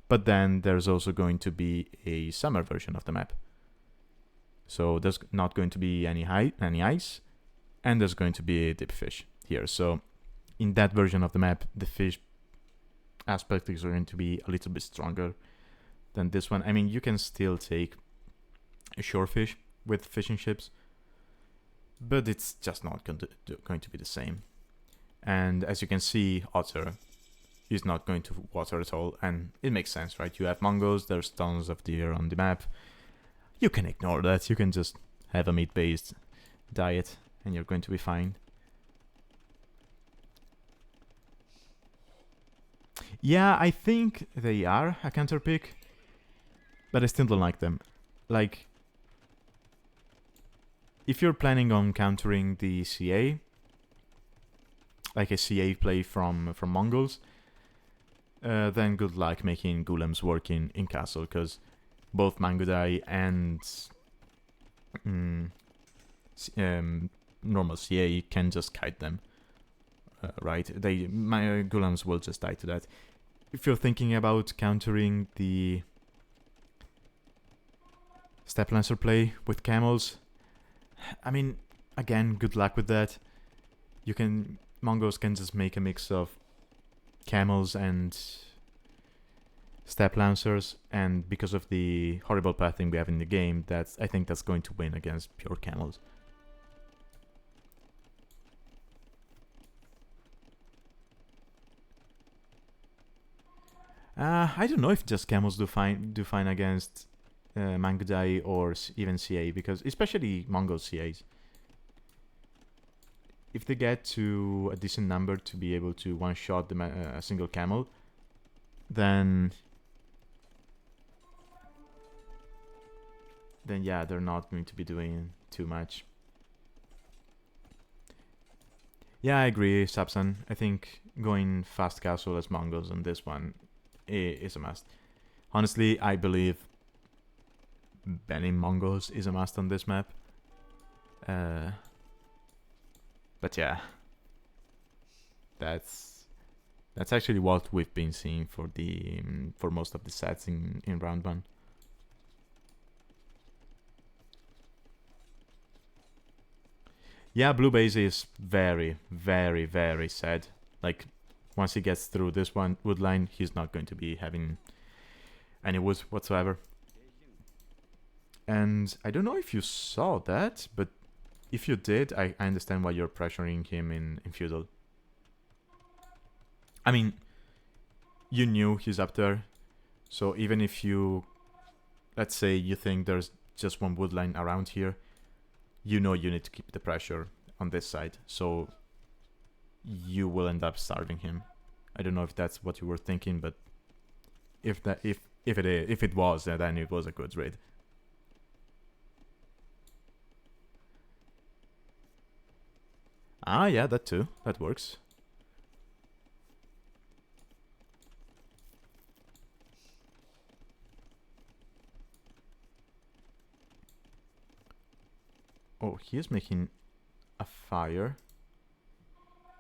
But then there's also going to be a summer version of the map. So there's not going to be any ice, and there's going to be a dip fish here. So in that version of the map, the fish aspect is going to be a little bit stronger than this one. I mean, you can still take a shore fish with fishing ships, but it's just not going to be the same. And as you can see, Otter is not going to water at all, and it makes sense, right? You have Mongols, there's tons of deer on the map. You can ignore that, you can just have a meat-based diet, and you're going to be fine. Yeah, I think they are a counter pick, but I still don't like them. Like, if you're planning on countering the CA, like a CA play from Mongols, then good luck making golems work in castle, because both Mangudai and normal CA can just kite them, right? My golems will just die to that. If you're thinking about countering the Step Lancer play with camels, I mean, again, good luck with that. Mongols can just make a mix of camels and Step Lancers, and because of the horrible pathing we have in the game, I think that's going to win against pure camels. I don't know if just camels do fine against Mangudai or even CA, because especially Mongol CAs. if they get to a decent number to be able to one-shot a single camel, then yeah, they're not going to be doing too much. Yeah, I agree, Sapsan. I think going fast castle as Mongols on this one is a must. Honestly, I believe banning Mongols is a must on this map. But yeah, that's actually what we've been seeing for the for most of the sets in round 1. Yeah, blue base is very, very, very sad. Like, once he gets through this one wood line, he's not going to be having any wood whatsoever. And I don't know if you saw that, but if you did, I understand why you're pressuring him in feudal. I mean, you knew he's up there, so even if you, let's say you think there's just one wood line around here, you know you need to keep the pressure on this side, so you will end up starving him. I don't know if that's what you were thinking, but if it was, then it was a good raid. Ah, yeah, that too. That works. Oh, he is making a fire.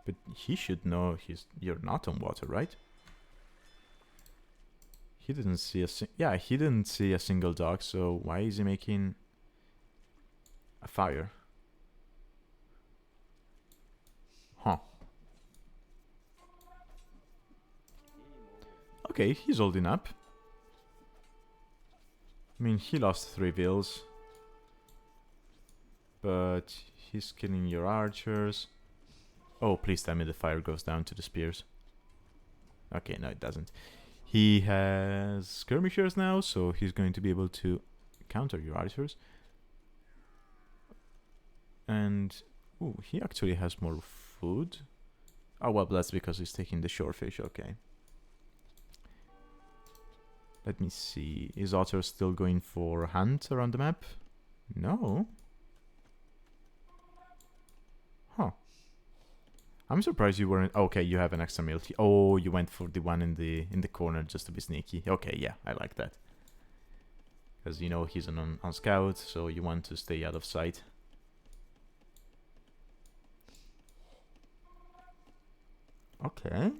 But he should know you're not on water, right? He didn't see he didn't see a single dog, so why is he making a fire? Huh. Okay, he's holding up. I mean, he lost 3 vills. But he's killing your archers. Oh, please tell me the fire goes down to the spears. Okay, no, it doesn't. He has skirmishers now, so he's going to be able to counter your archers. And ooh, he actually has more food. Oh, well, that's because he's taking the shorefish, okay. Let me see. Is Otter still going for hunt around the map? No. Huh. I'm surprised you weren't. Okay, you have an extra milk. Oh, you went for the one in the corner just to be sneaky. Okay, yeah, I like that. Because you know he's on scout, so you want to stay out of sight. Okay.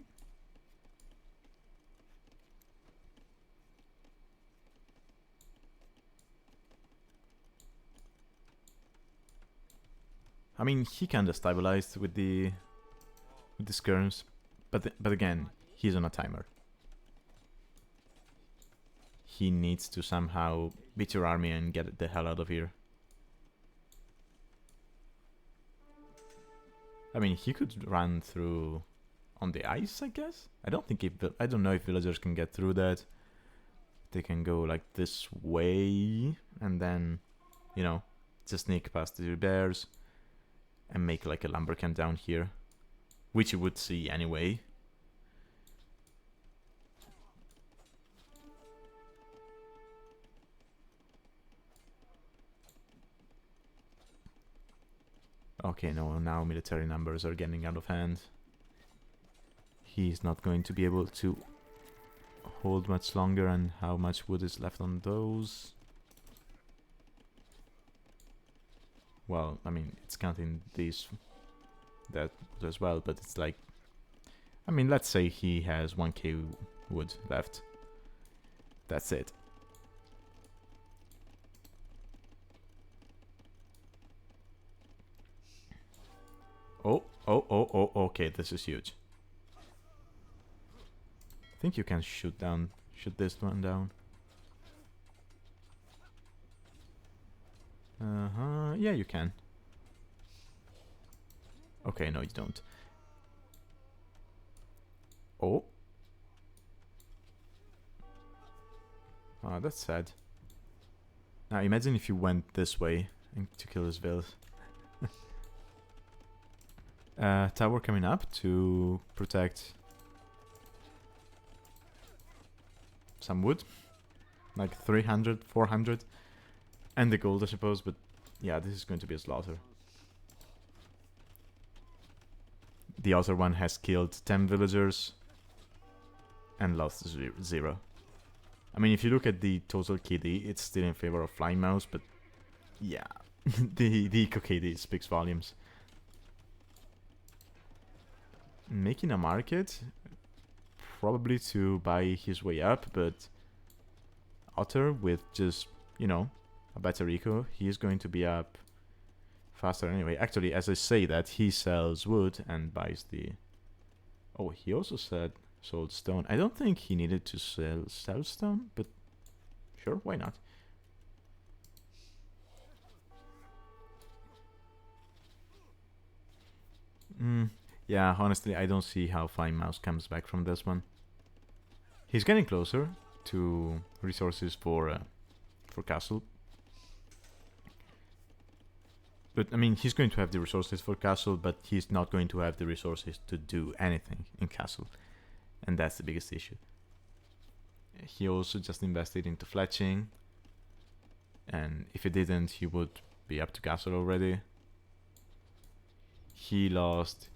I mean, he kinda stabilized with the skirms, but again, he's on a timer. He needs to somehow beat your army and get the hell out of here. I mean, he could run through on the ice, I guess. I don't know if villagers can get through that. They can go like this way and then, you know, just sneak past the bears and make like a lumber camp down here, which you would see anyway. Okay, no, now military numbers are getting out of hand. He's not going to be able to hold much longer, and how much wood is left on those? Well, I mean, it's counting that as well, but it's like, I mean, let's say he has 1k wood left. That's it. Oh, okay, this is huge. I think you can shoot this one down. Yeah, you can. Okay, no, you don't. Oh. Oh, that's sad. Now, imagine if you went this way and to kill his vills. tower coming up to protect some wood. Like 300, 400. And the gold, I suppose, but yeah, this is going to be a slaughter. The other one has killed 10 villagers and lost 0. I mean, if you look at the total KD, it's still in favor of Flying Mouse, but yeah, the eco KD speaks volumes. Making a market, probably to buy his way up, but Otter with just, you know, a better eco, he is going to be up faster anyway. Actually, as I say that, he sells wood and buys the... Oh, he also sold stone. I don't think he needed to sell stone, but sure, why not? Yeah, honestly, I don't see how Flying Mouse comes back from this one. He's getting closer to resources for castle. But, I mean, he's going to have the resources for castle, but he's not going to have the resources to do anything in castle. And that's the biggest issue. He also just invested into fletching. And if he didn't, he would be up to castle already. He lost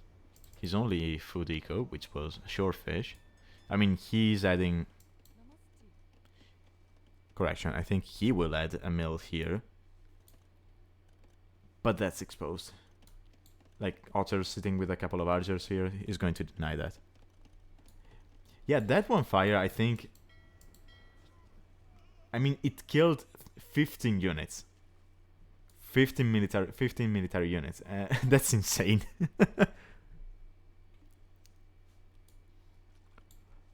his only food eco, which was shorefish. I mean, he's adding... Correction, I think he will add a mill here. But that's exposed. Like, Otter sitting with a couple of archers here is going to deny that. Yeah, that one fire, I think... I mean, it killed 15 units. 15 military units. That's insane.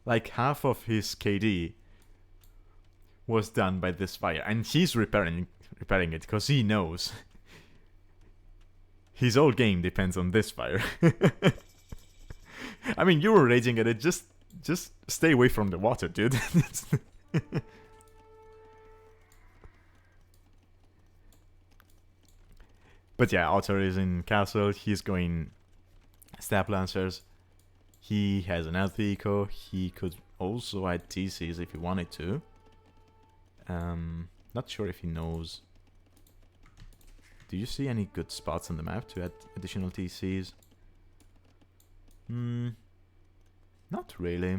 Like, half of his KD was done by this fire. And he's repairing it, because he knows... His whole game depends on this fire. I mean, you were raging at it. Just stay away from the water, dude. But yeah, Otter is in castle. He's going Step Lancers. He has an health eco. He could also add TCs if he wanted to. Not sure if he knows. Do you see any good spots on the map to add additional TCs? Not really.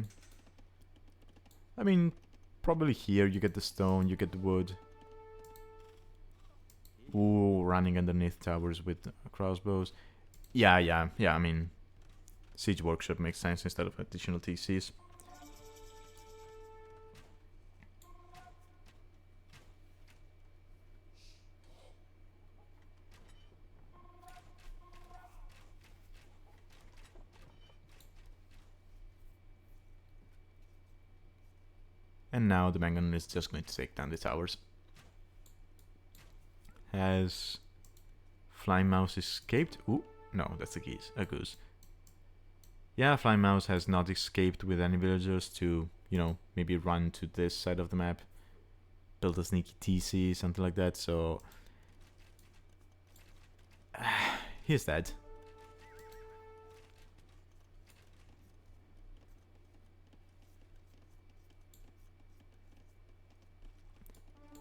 I mean, probably here you get the stone, you get the wood. Ooh, running underneath towers with crossbows. Yeah, I mean, Siege Workshop makes sense instead of additional TCs. And now the Mangon is just going to take down the towers. Has Flying Mouse escaped? Ooh, no, that's a goose. Yeah, Flying Mouse has not escaped with any villagers to, you know, maybe run to this side of the map. Build a sneaky TC, something like that, so... he's dead.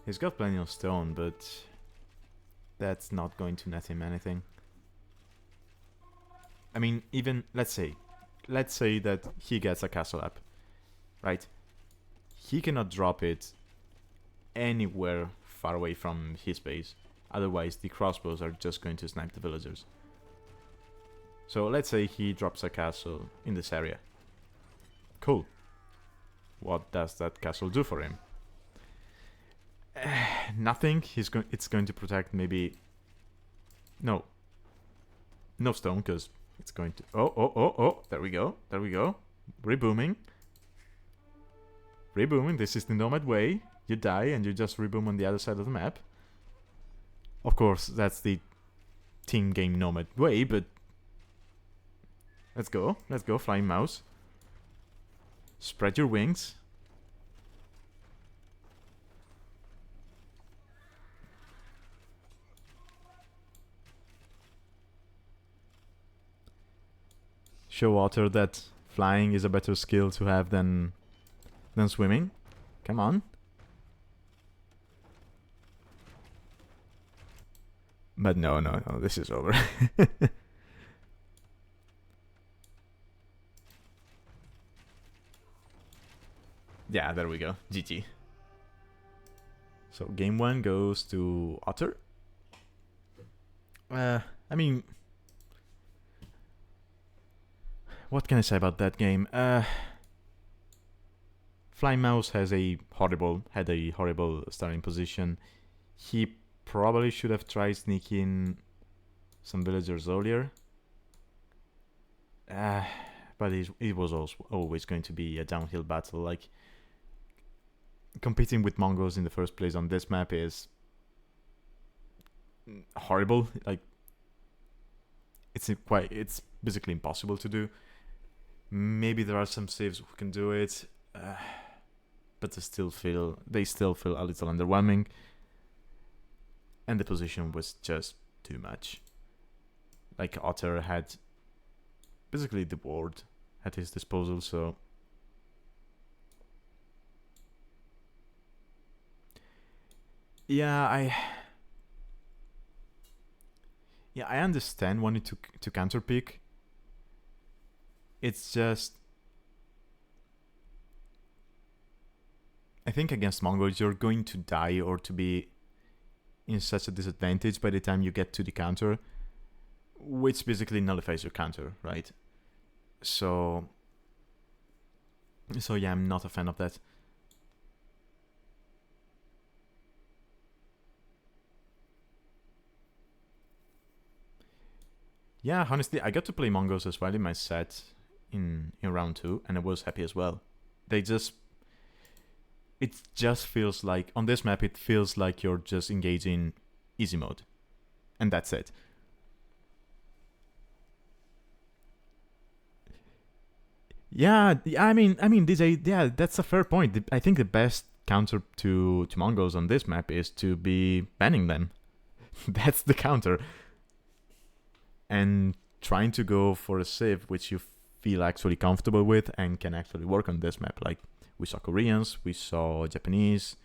He's got plenty of stone, but that's not going to net him anything. I mean, even, let's say that he gets a castle up, right? He cannot drop it anywhere far away from his base. Otherwise, the crossbows are just going to snipe the villagers. So let's say he drops a castle in this area. Cool. What does that castle do for him? Nothing. It's going to protect maybe... No stone, because it's going to... Oh, there we go. Rebooming. This is the nomad way. You die and you just reboom on the other side of the map. Of course, that's the team game nomad way, but... Let's go, Flying Mouse. Spread your wings. show Otter that flying is a better skill to have than swimming. Come on. But no, this is over. Yeah, there we go. GG. So game 1 goes to Otter. I mean, what can I say about that game? Flying Mouse had a horrible starting position. He probably should have tried sneaking some villagers earlier. But it was always going to be a downhill battle. Like, competing with Mongols in the first place on this map is horrible. Like, it's basically impossible to do. Maybe there are some saves who can do it, but they still feel a little underwhelming. And the position was just too much. Like, Otter had basically the board at his disposal, so yeah, I understand wanting to counter pick. It's just, I think against Mongols you're going to die or to be in such a disadvantage by the time you get to the counter, which basically nullifies your counter, right? So yeah, I'm not a fan of that. Yeah, honestly, I got to play Mongols as well in my set in round 2, and I was happy as well. It just feels like, on this map, it feels like you're just engaging easy mode. And that's it. Yeah, I mean, that's a fair point. I think the best counter to Mongols on this map is to be banning them. That's the counter. And trying to go for a civ which you feel actually comfortable with and can actually work on this map. Like, we saw Koreans, we saw Japanese.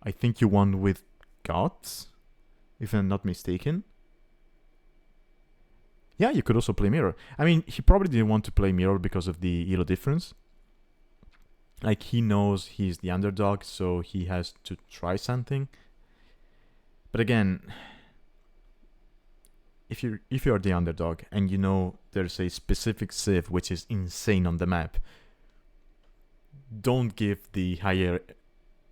I think you won with Goths, if I'm not mistaken. Yeah, you could also play Mirror. I mean, he probably didn't want to play Mirror because of the elo difference. Like, he knows he's the underdog, so he has to try something. But again, if you're the underdog and you know there's a specific civ which is insane on the map, don't give the higher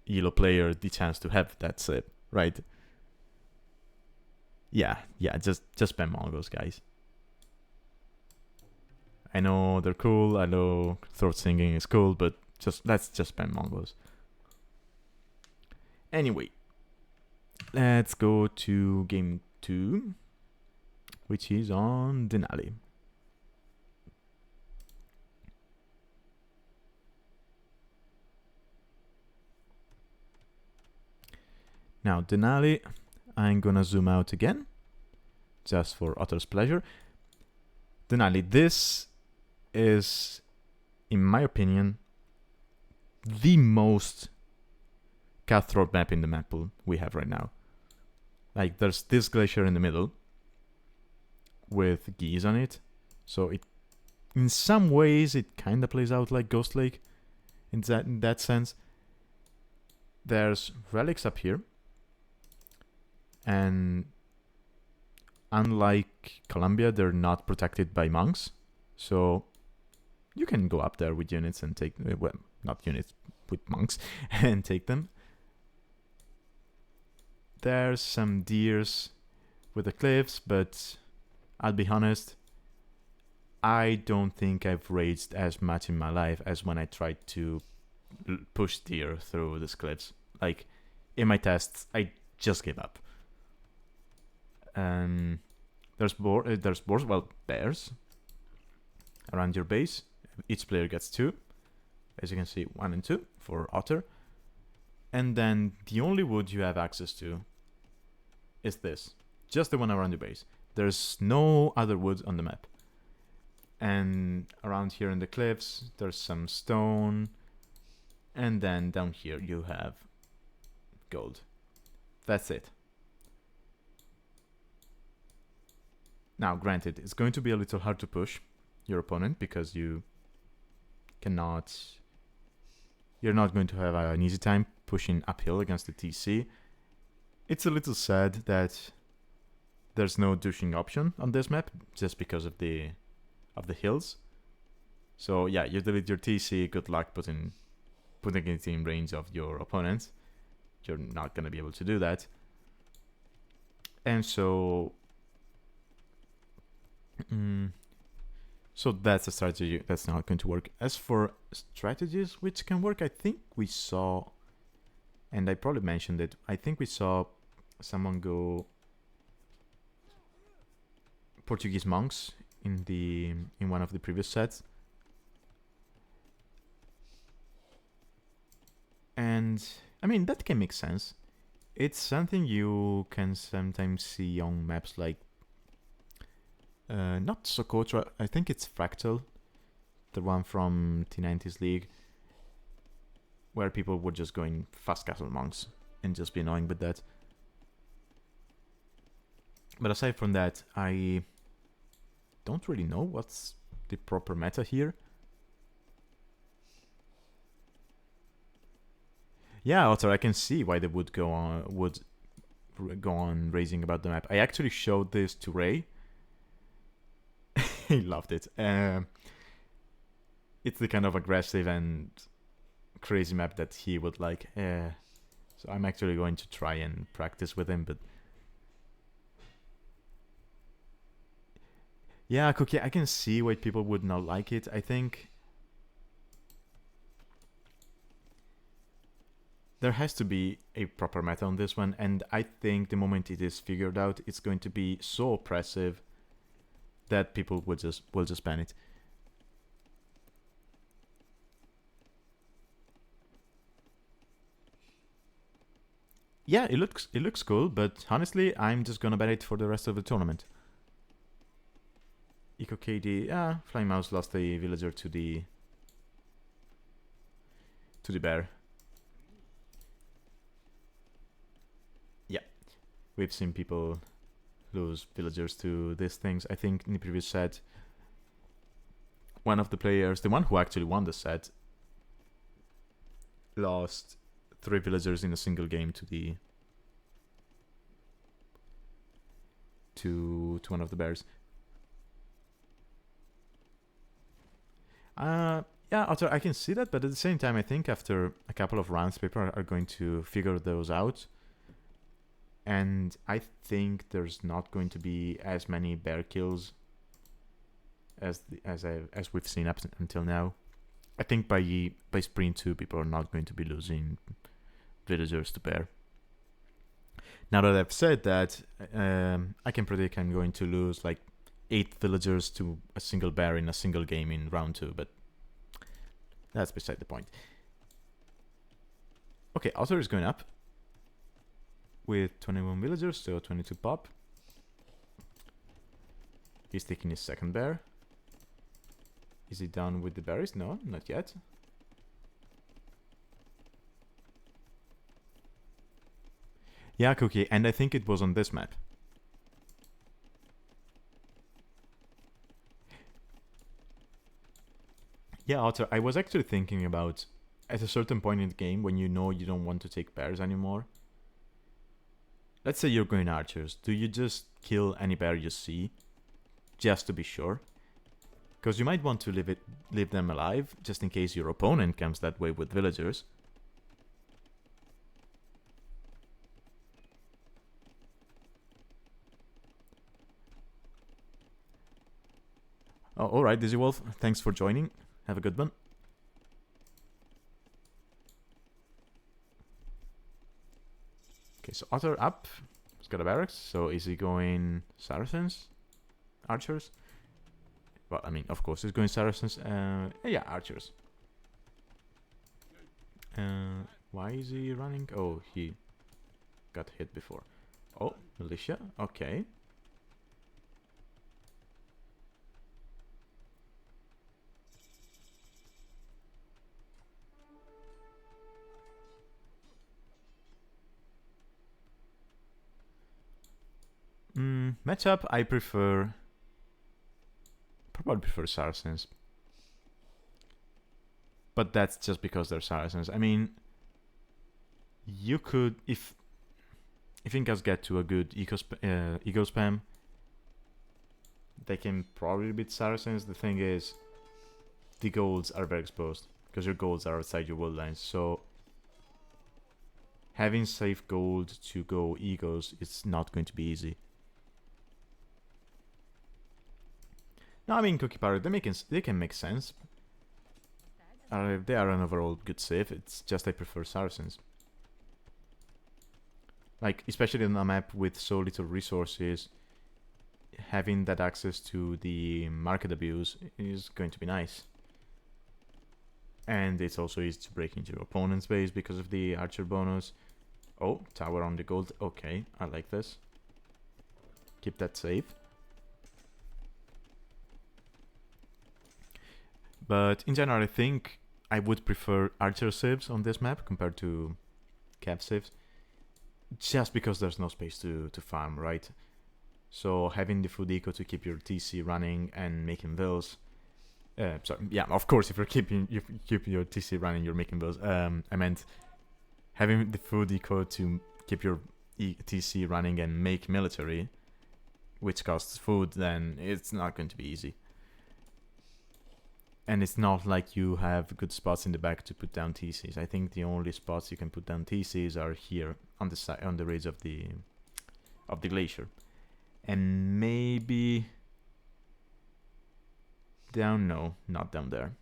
elo player the chance to have that civ, right? Yeah, just ban Mongols, guys. I know they're cool, I know throat singing is cool, but let's just ban Mongols. Anyway, let's go to game 2, which is on Denali. Now, Denali, I'm gonna zoom out again, just for Otter's pleasure. Denali, this is, in my opinion, the most cutthroat map in the map pool we have right now. Like, there's this glacier in the middle with geese on it, so it, in some ways, it kind of plays out like Ghost Lake in that sense. There's relics up here, and unlike Colombia, they're not protected by monks, so you can go up there with units and take, well, not units, with monks, and take them. There's some deers with the cliffs, but I'll be honest, I don't think I've raged as much in my life as when I tried to push deer through these cliffs. Like, in my tests, I just gave up. There's boars, well, bears around your base. Each player gets 2. As you can see, 1 and 2 for Otter. And then the only wood you have access to is this. Just the one around your base. There's no other wood on the map. And around here in the cliffs, there's some stone. And then down here you have gold. That's it. Now, granted, it's going to be a little hard to push your opponent because you're not going to have an easy time pushing uphill against the TC. It's a little sad that there's no douching option on this map just because of the hills. So yeah, you delete your TC, good luck putting it in range of your opponent. You're not gonna be able to do that. And so so that's a strategy that's not going to work. As for strategies which can work, I think we saw, and I probably mentioned it, I think we saw someone go Portuguese monks in one of the previous sets. And I mean, that can make sense. It's something you can sometimes see on maps like not Socotra, I think it's Fractal, the one from T90's League, where people were just going fast castle monks and just be annoying with that. But aside from that, I don't really know what's the proper meta here. Yeah, Otter, I can see why they would go on raising about the map. I actually showed this to Ray. He loved it. It's the kind of aggressive and crazy map that he would like. So I'm actually going to try and practice with him, but yeah, Cookie, I can see why people would not like it. I think there has to be a proper meta on this one, and I think the moment it is figured out, it's going to be so oppressive that people will just ban it. Yeah, it looks cool, but honestly, I'm just gonna ban it for the rest of the tournament. Eco KD, Flying Mouse lost a villager to the bear. Yeah, we've seen people lose villagers to these things. I think in the previous set, one of the players, the one who actually won the set, lost 3 villagers in a single game to one of the bears. Yeah, Otter, I can see that, but at the same time, I think after a couple of rounds, people are going to figure those out. And I think there's not going to be as many bear kills as we've seen up until now. I think by sprint 2, people are not going to be losing villagers to bear. Now that I've said that, I can predict I'm going to lose like 8 villagers to a single bear in a single game in round 2, but that's beside the point. Okay, Otter is going up with 21 villagers, so 22 pop. He's taking his second bear. Is he done with the berries? No, not yet. Yeah, Cookie, and I think it was on this map. Yeah, Otter, I was actually thinking about, at a certain point in the game, when you know you don't want to take bears anymore, let's say you're going archers, do you just kill any bear you see, just to be sure? Because you might want to leave them alive, just in case your opponent comes that way with villagers. Oh, alright, Dizzy Wolf, thanks for joining. Have a good one. Okay, so Otter up. He's got a barracks. So is he going Saracens? Archers? Well, I mean, of course he's going Saracens. Yeah, archers. Why is he running? Oh, he got hit before. Oh, militia. Okay. Matchup, probably prefer Saracens. But that's just because they're Saracens. I mean, you could, if Incas get to a good eco spam, they can probably beat Saracens. The thing is, the golds are very exposed, because your golds are outside your world lines, so having safe gold to go egos is not going to be easy. No, I mean, Cookie Pirate, they can make sense. They are an overall good save, it's just I prefer Saracens. Like, especially on a map with so little resources, having that access to the market abuse is going to be nice. And it's also easy to break into your opponent's base because of the archer bonus. Oh, tower on the gold. Okay, I like this. Keep that safe. But in general, I think I would prefer archer saves on this map compared to cav saves. Just because there's no space to farm, right? So having the food eco to keep your TC running and making bills. Sorry, yeah, of course, if you keep your TC running, you're making bills. I meant having the food eco to keep your TC running and make military, which costs food, then it's not going to be easy. And it's not like you have good spots in the back to put down TCs. I think the only spots you can put down TCs are here on the side, on the ridge of the glacier, and maybe down. No, not down there.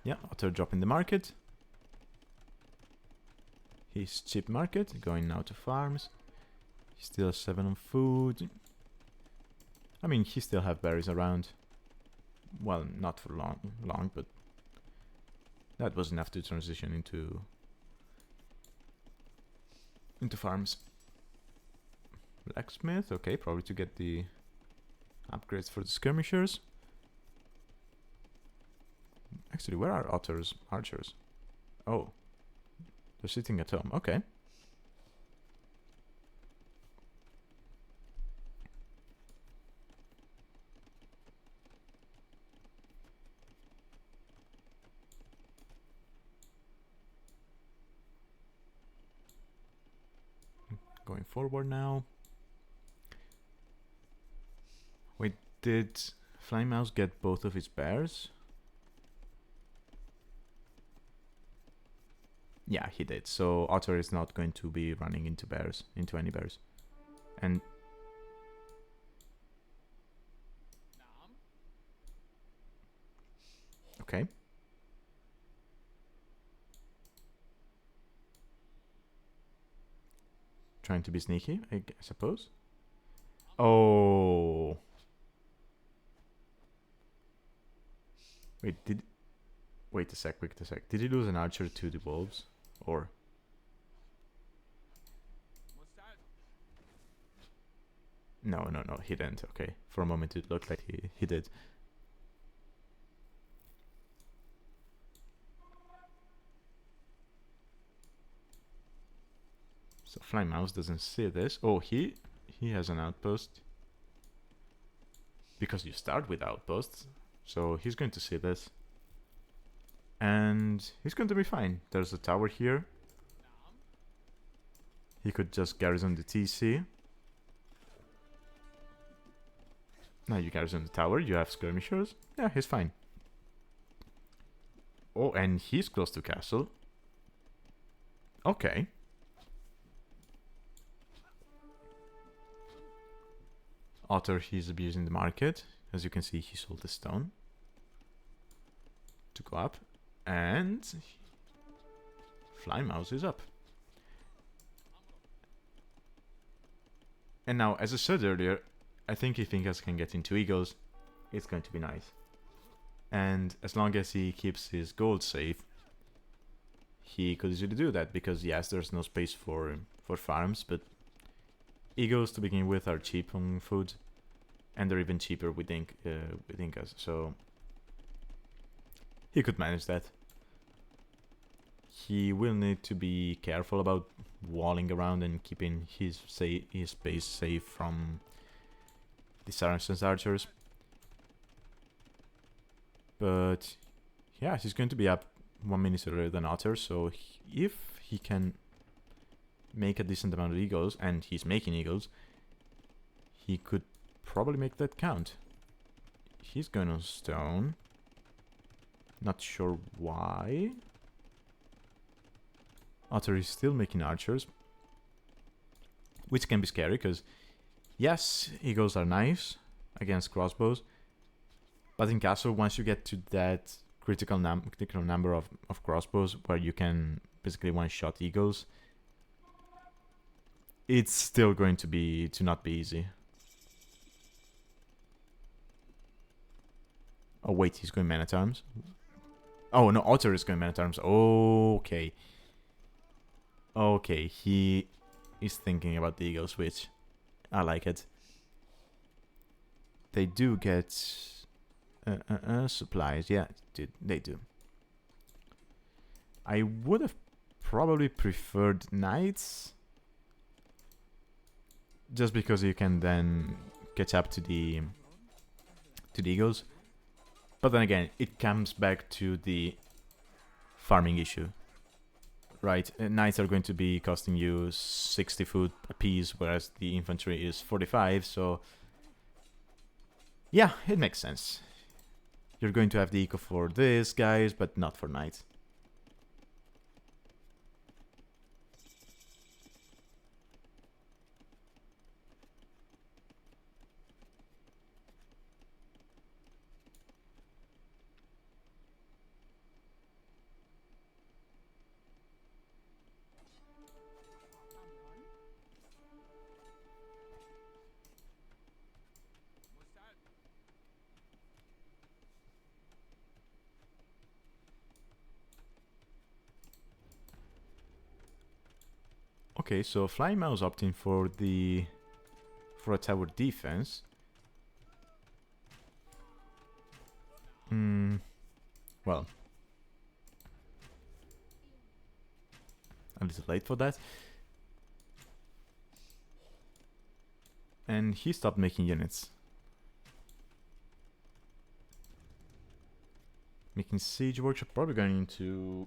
Yeah, Otter dropping the market. He's cheap market, going now to farms. He still has 7 on food. I mean, he still have berries around. Well, not for long, but that was enough to transition into farms. Blacksmith, okay, probably to get the upgrades for the skirmishers. Actually, where are Otter's archers? Oh, they're sitting at home. Okay. Going forward now. Wait, did Flying Mouse get both of his bears? Yeah, he did. So Otter is not going to be running into any bears. And okay. Trying to be sneaky, I suppose. Oh. Wait a sec. Did he lose an archer to the wolves? Or... No, he didn't. Okay. For a moment it looked like he did. So Flying Mouse doesn't see this. Oh, he has an outpost. Because you start with outposts. So he's going to see this. And he's going to be fine. There's a tower here. He could just garrison the TC. Now you garrison the tower, you have skirmishers. Yeah, he's fine. Oh, and he's close to castle. Okay. Otter, he's abusing the market. As you can see, he sold the stone to go up. And Flying Mouse is up. And now, as I said earlier, I think if Incas can get into eagles, it's going to be nice. And as long as he keeps his gold safe, he could easily do that, because yes, there's no space for farms, but eagles to begin with are cheap on food, and they're even cheaper with Incas, so he could manage that. he will need to be careful about walling around and keeping his base safe from the Saracen's archers. But yeah, he's going to be up 1 minute earlier than Otter, so if he can make a decent amount of eagles, and he's making eagles, he could probably make that count. He's going on stone. Not sure why. Otter is still making archers, which can be scary, because yes, eagles are nice against crossbows, but in castle, once you get to that critical number of crossbows where you can basically one-shot eagles, it's still going to not be easy. Oh wait, he's going man at arms. Oh no, Otter is going man at arms. Okay. Okay, he is thinking about the eagle switch. I like it. They do get supplies. Yeah, they do. I would have probably preferred knights, just because you can then catch up to the eagles. But then again, it comes back to the farming issue, right? Knights are going to be costing you 60 food a piece, whereas the infantry is 45, so yeah, it makes sense. You're going to have the eco for this, guys, but not for knights. Okay, so Flying Mouse opting for a tower defense. Well, a little late for that. And he stopped making units. Making siege workshop, probably going into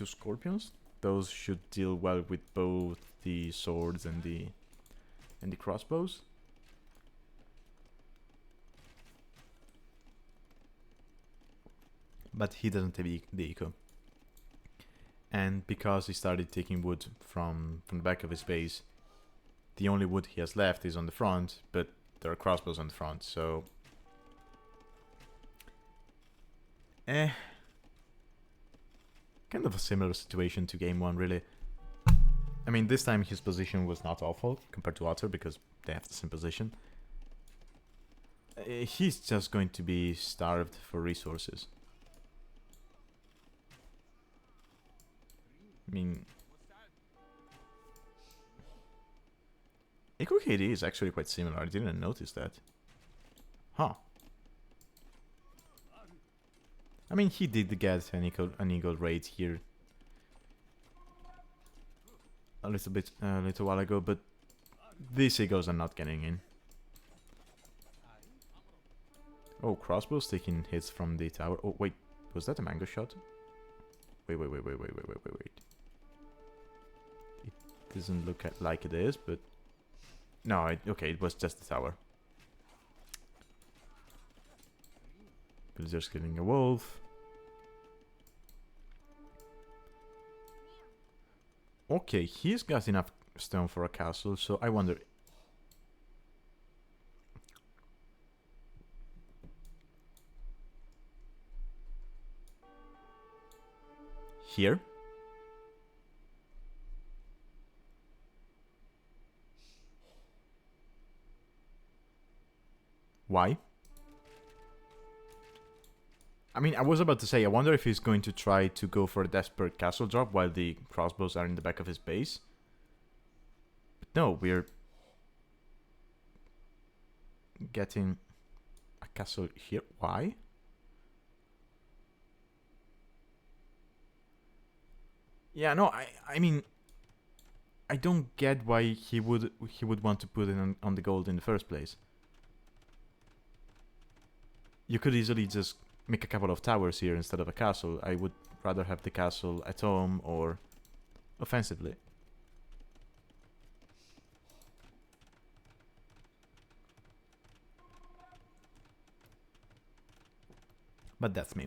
scorpions. Those should deal well with both the swords and the crossbows. But he doesn't have the eco. And because he started taking wood from the back of his base, the only wood he has left is on the front, but there are crossbows on the front, so kind of a similar situation to game 1, really. I mean, this time his position was not awful compared to Otter, because they have the same position. He's just going to be starved for resources. I mean, Eco KD is actually quite similar. I didn't notice that. Huh. I mean, he did get an eagle raid here a little while ago, but these eagles are not getting in. Oh, crossbows taking hits from the tower. Oh wait, was that a mango shot? Wait. It doesn't look like it is, but no, okay, it was just the tower. Villagers killing a wolf. Okay, he's got enough stone for a castle, so I wonder. Here? Why? I mean, I was about to say, I wonder if he's going to try to go for a desperate castle drop while the crossbows are in the back of his base. But no, we're getting a castle here. Why? Yeah, no, I mean, I don't get why he would want to put it on the gold in the first place. You could easily just make a couple of towers here instead of a castle. I would rather have the castle at home or offensively. But that's me.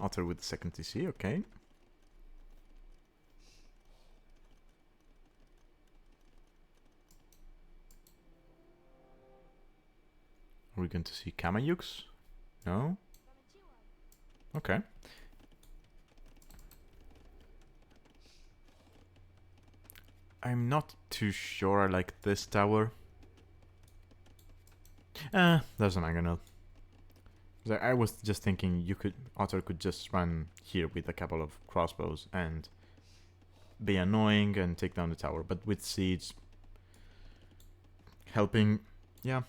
Otter with the second TC, okay. Are we going to see Kamayuks? No? Okay. I'm not too sure I like this tower. There's an Mangonel. I was just thinking Otter could just run here with a couple of crossbows and be annoying and take down the tower, but with siege helping, yeah.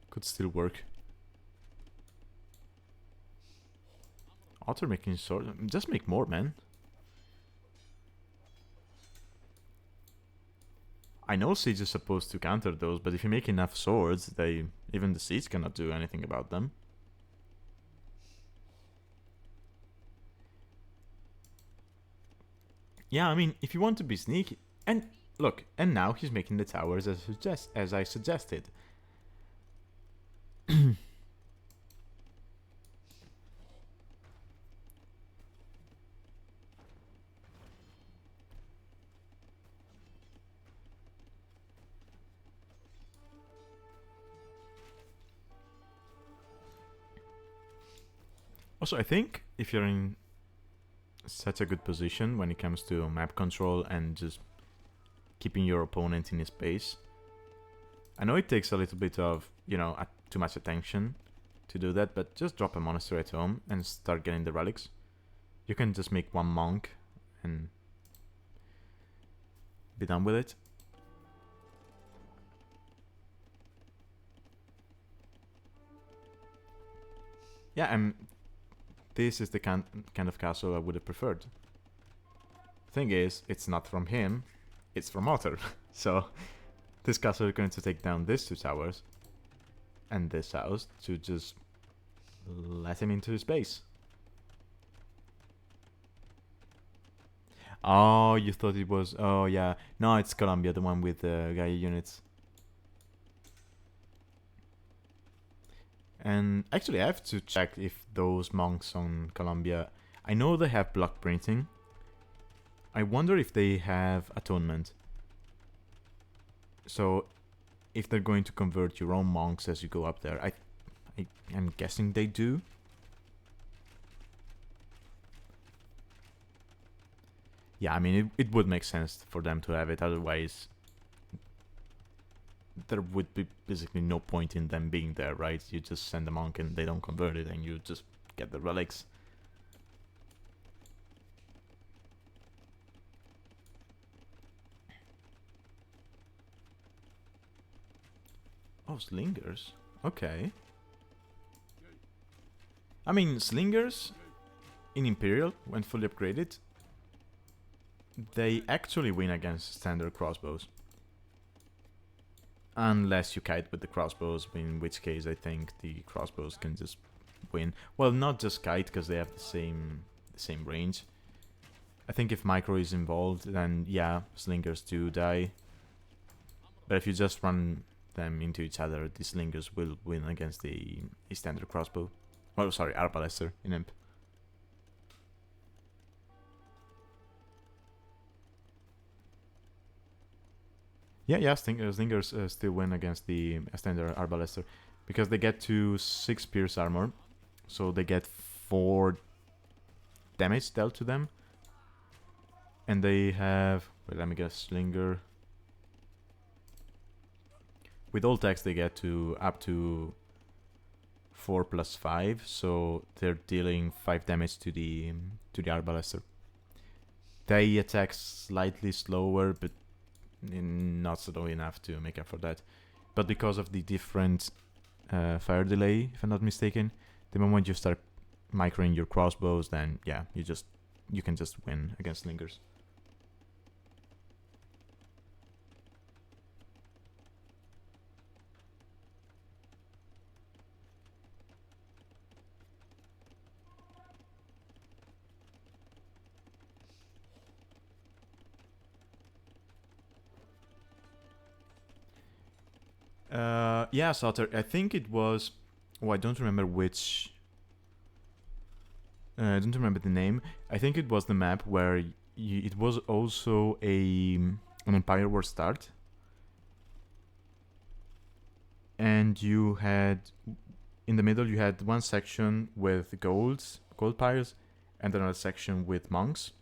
Could still work. Otter making sword, just make more, man. I know siege is supposed to counter those, but if you make enough swords, even the siege cannot do anything about them. Yeah, I mean, if you want to be sneaky, and look, and now he's making the towers as I suggested. Also, I think if you're in such a good position when it comes to map control and just keeping your opponent in his space, I know it takes a little bit of, you know, too much attention to do that, but just drop a monastery at home and start getting the relics. You can just make one monk and be done with it. Yeah, and this is the kind of castle I would have preferred. Thing is, it's not from him, it's from Otter. So this castle is going to take down these two towers and this house to just let him into his base. Oh, you thought it was... Oh, yeah. No, it's Colombia, the one with the Gaia units. And actually, I have to check if those monks on Colombia... I know they have block printing. I wonder if they have atonement. So, if they're going to convert your own monks as you go up there, I'm guessing they do. Yeah, I mean, it would make sense for them to have it, otherwise there would be basically no point in them being there, right? You just send a monk and they don't convert it and you just get the relics. Oh, slingers. Okay. I mean, slingers in Imperial, when fully upgraded, they actually win against standard crossbows. Unless you kite with the crossbows, in which case I think the crossbows can just win. Well, not just kite, because they have the same range. I think if micro is involved, then yeah, slingers do die. But if you just run them into each other, the slingers will win against the standard crossbow. Oh, sorry, Arbalester in Imp. Yeah, slingers still win against the standard Arbalester. Because they get to 6 pierce armor. So they get 4 damage dealt to them. And they have... Wait, let me guess, Slinger... With all text they get to up to 4 plus 5, so they're dealing 5 damage to the Arbalester. They attack slightly slower, but not slow enough to make up for that. But because of the different fire delay, if I'm not mistaken, the moment you start microing your crossbows, then yeah, you can just win against Lingers. Yes, Otter. I think it was. Oh, I don't remember which. I don't remember the name. I think it was the map where it was also an Empire War start, and you had in the middle you had one section with gold piles, and another section with monks.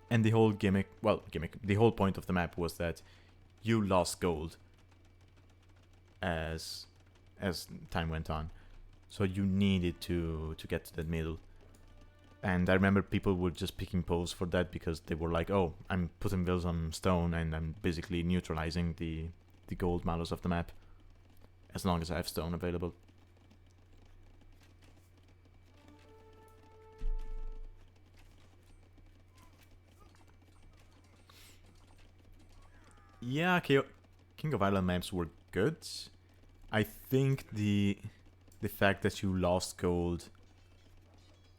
And the whole the whole point of the map was that you lost gold as time went on, so you needed to get to that middle. And I remember people were just picking poles for that because they were like, oh, I'm putting bills on stone and I'm basically neutralizing the gold malus of the map as long as I have stone available. Yeah, King of Ireland maps were good. I think the fact that you lost gold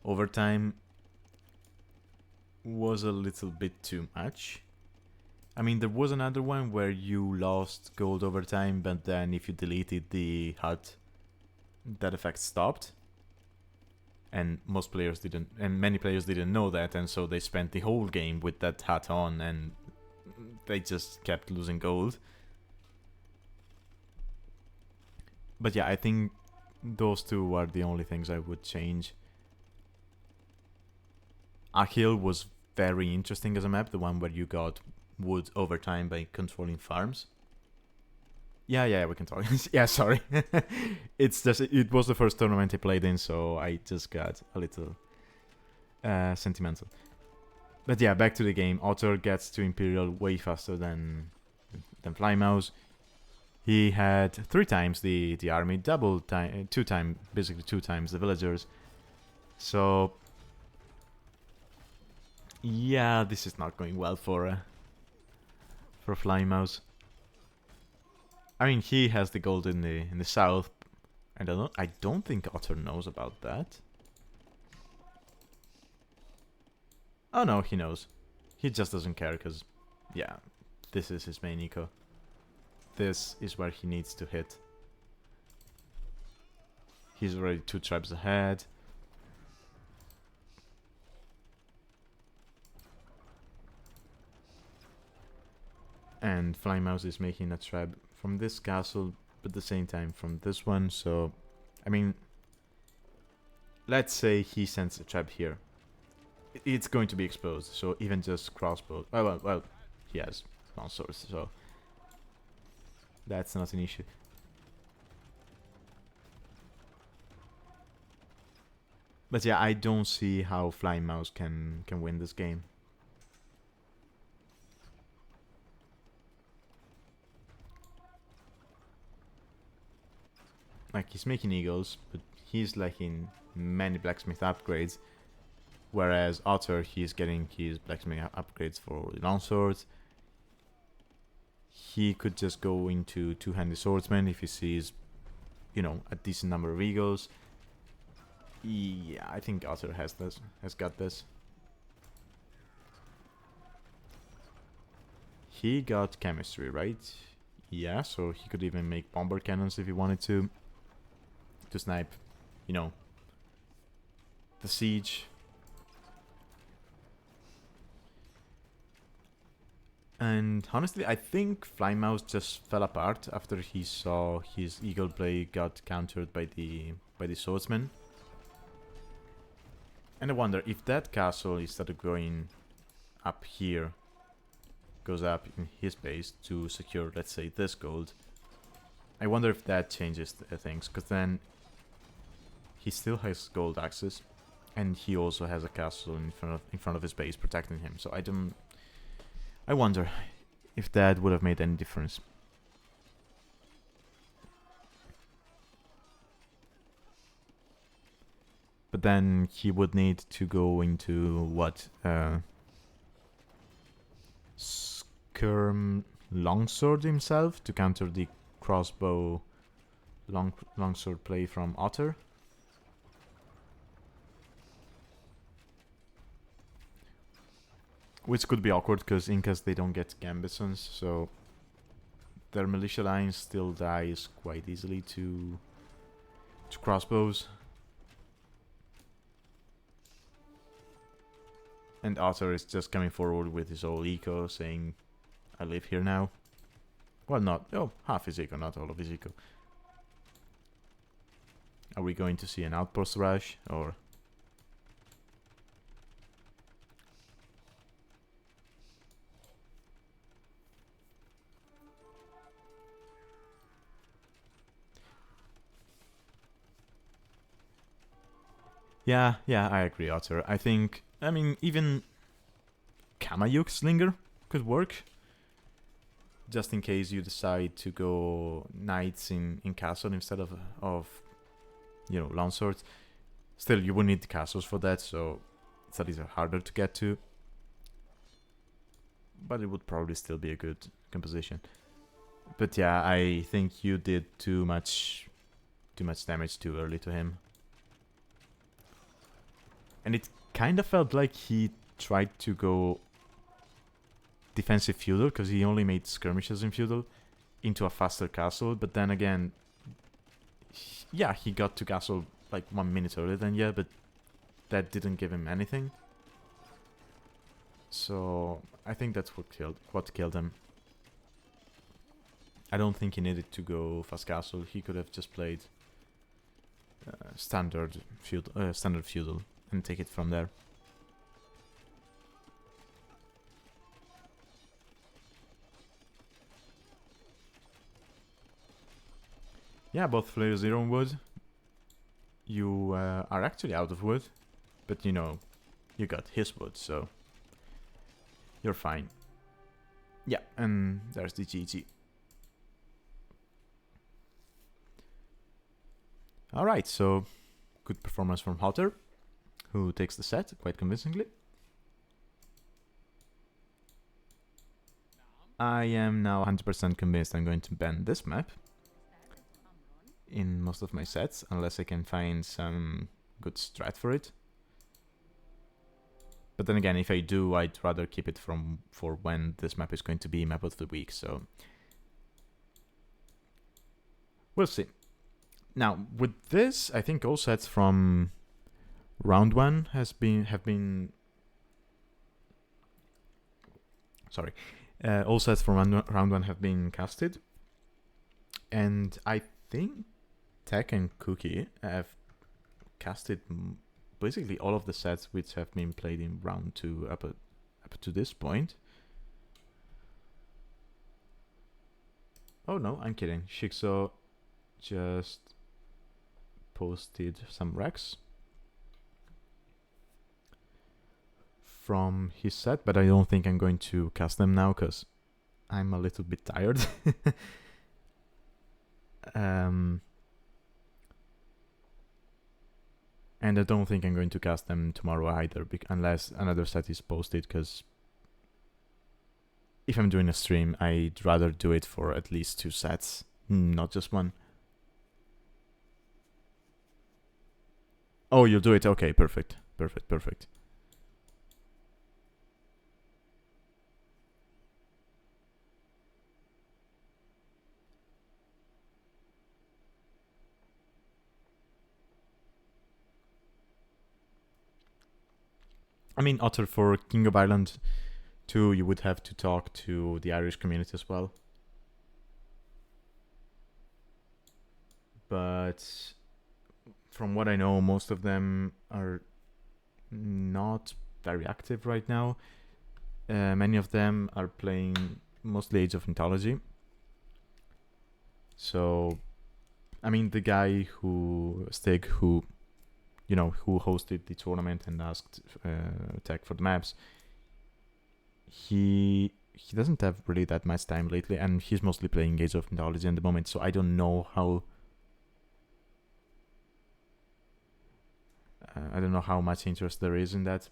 over time was a little bit too much. I mean, there was another one where you lost gold over time, but then if you deleted the hut, that effect stopped. And most players didn't, and many players didn't know that, and so they spent the whole game with that hut on, and they just kept losing gold. But yeah, I think those two are the only things I would change. Achill was very interesting as a map, the one where you got wood over time by controlling farms. Yeah, we can talk. Yeah, sorry. It's just, it was the first tournament I played in, so I just got a little sentimental. But yeah, back to the game. Otter gets to Imperial way faster than Flymouse. He had 3 times the army, basically 2 times the villagers. So yeah, this is not going well for Flymouse. I mean, he has the gold in the south. I don't think Otter knows about that. Oh no, he knows. He just doesn't care because, yeah, this is his main eco. This is where he needs to hit. He's already 2 tribes ahead. And Flymouse is making a trap from this castle, but at the same time from this one, so... I mean... Let's say he sends a trap here. It's going to be exposed, so even just crossbow... Well, he has long swords, so... That's not an issue. But yeah, I don't see how Flymouse can win this game. Like, he's making eagles, but he's lacking many blacksmith upgrades. Whereas Otter, he's getting his blacksmith upgrades for the longswords. He could just go into 2-handed swordsman if he sees, you know, a decent number of eagles. Yeah, I think Otter has got this. He got chemistry, right? Yeah, so he could even make bomber cannons if he wanted to snipe, you know, the siege. And honestly, I think Flymouse just fell apart after he saw his eagle blade got countered by the swordsman. And I wonder if that castle, instead of going up here, goes up in his base to secure, let's say, this gold. I wonder if that changes things, because then he still has gold access, and he also has a castle in front of his base protecting him. So I wonder if that would have made any difference. But then he would need to go into what? Skirm longsword himself to counter the crossbow longsword play from Otter. Which could be awkward because Incas, they don't get gambesons, so their militia line still dies quite easily to crossbows. And Otter is just coming forward with his whole eco, saying, I live here now. Well, not, oh, half his eco, not all of his eco. Are we going to see an outpost rush, or... Yeah, I agree, Otter. I think, I mean, even Kamayuk Slinger could work. Just in case you decide to go knights in castle instead of you know, longswords. Still, you will need the castles for that, so studies are harder to get to. But it would probably still be a good composition. But yeah, I think you did too much damage too early to him. And it kind of felt like he tried to go defensive feudal, because he only made skirmishes in feudal, into a faster castle. But then again, yeah, he got to castle like 1 minute earlier than you, but that didn't give him anything. So I think that's what killed him. I don't think he needed to go fast castle. He could have just played standard feudal and take it from there. Yeah, both Flare Zero and wood. You are actually out of wood, but you know, you got his wood, so you're fine. Yeah, and there's the GG. Alright, so good performance from Otter, who takes the set quite convincingly. I am now 100% convinced I'm going to ban this map in most of my sets, unless I can find some good strat for it. But then again, if I do, I'd rather keep it for when this map is going to be map of the week, so we'll see. Now, with this, I think all sets from round 1 have been sorry. All sets from round 1 have been casted, and I think Tech and Cookie have casted basically all of the sets which have been played in round 2 up to this point. Oh no, I'm kidding. Shikso just posted some Rex from his set, but I don't think I'm going to cast them now because I'm a little bit tired. And I don't think I'm going to cast them tomorrow either, unless another set is posted, because if I'm doing a stream, I'd rather do it for at least 2 sets, not just 1. Oh, you'll do it? Okay, perfect. I mean, Otter, for King of Ireland 2, you would have to talk to the Irish community as well. But from what I know, most of them are not very active right now. Many of them are playing mostly Age of Mythology. So, I mean, the guy Stig, who who hosted the tournament and asked Tech for the maps, he doesn't have really that much time lately, and he's mostly playing Gates of Mythology at the moment, so I don't know how much interest there is in that.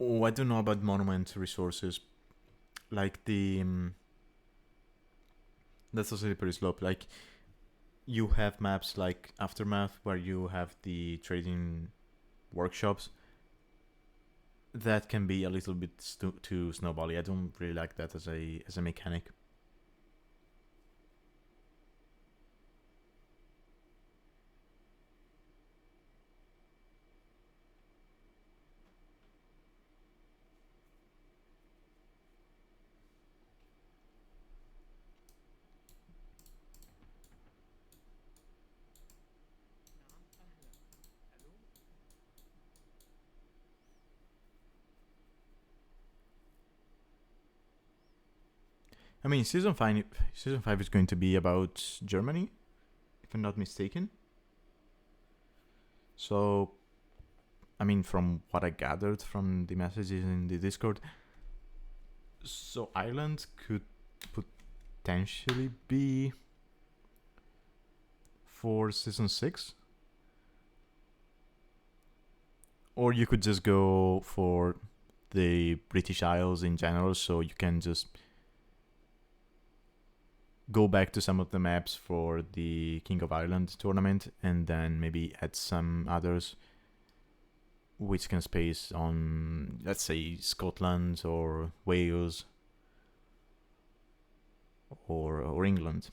Oh, I don't know about monument resources. Like that's a slippery slope. Like, you have maps like Aftermath where you have the trading workshops. That can be a little bit too snowbally. I don't really like that as a mechanic. I mean, season 5 is going to be about Germany, if I'm not mistaken. So, I mean, from what I gathered from the messages in the Discord, so Ireland could potentially be for season 6. Or you could just go for the British Isles in general, so you can just go back to some of the maps for the King of Ireland tournament, and then maybe add some others which can space on, let's say, Scotland or Wales or England.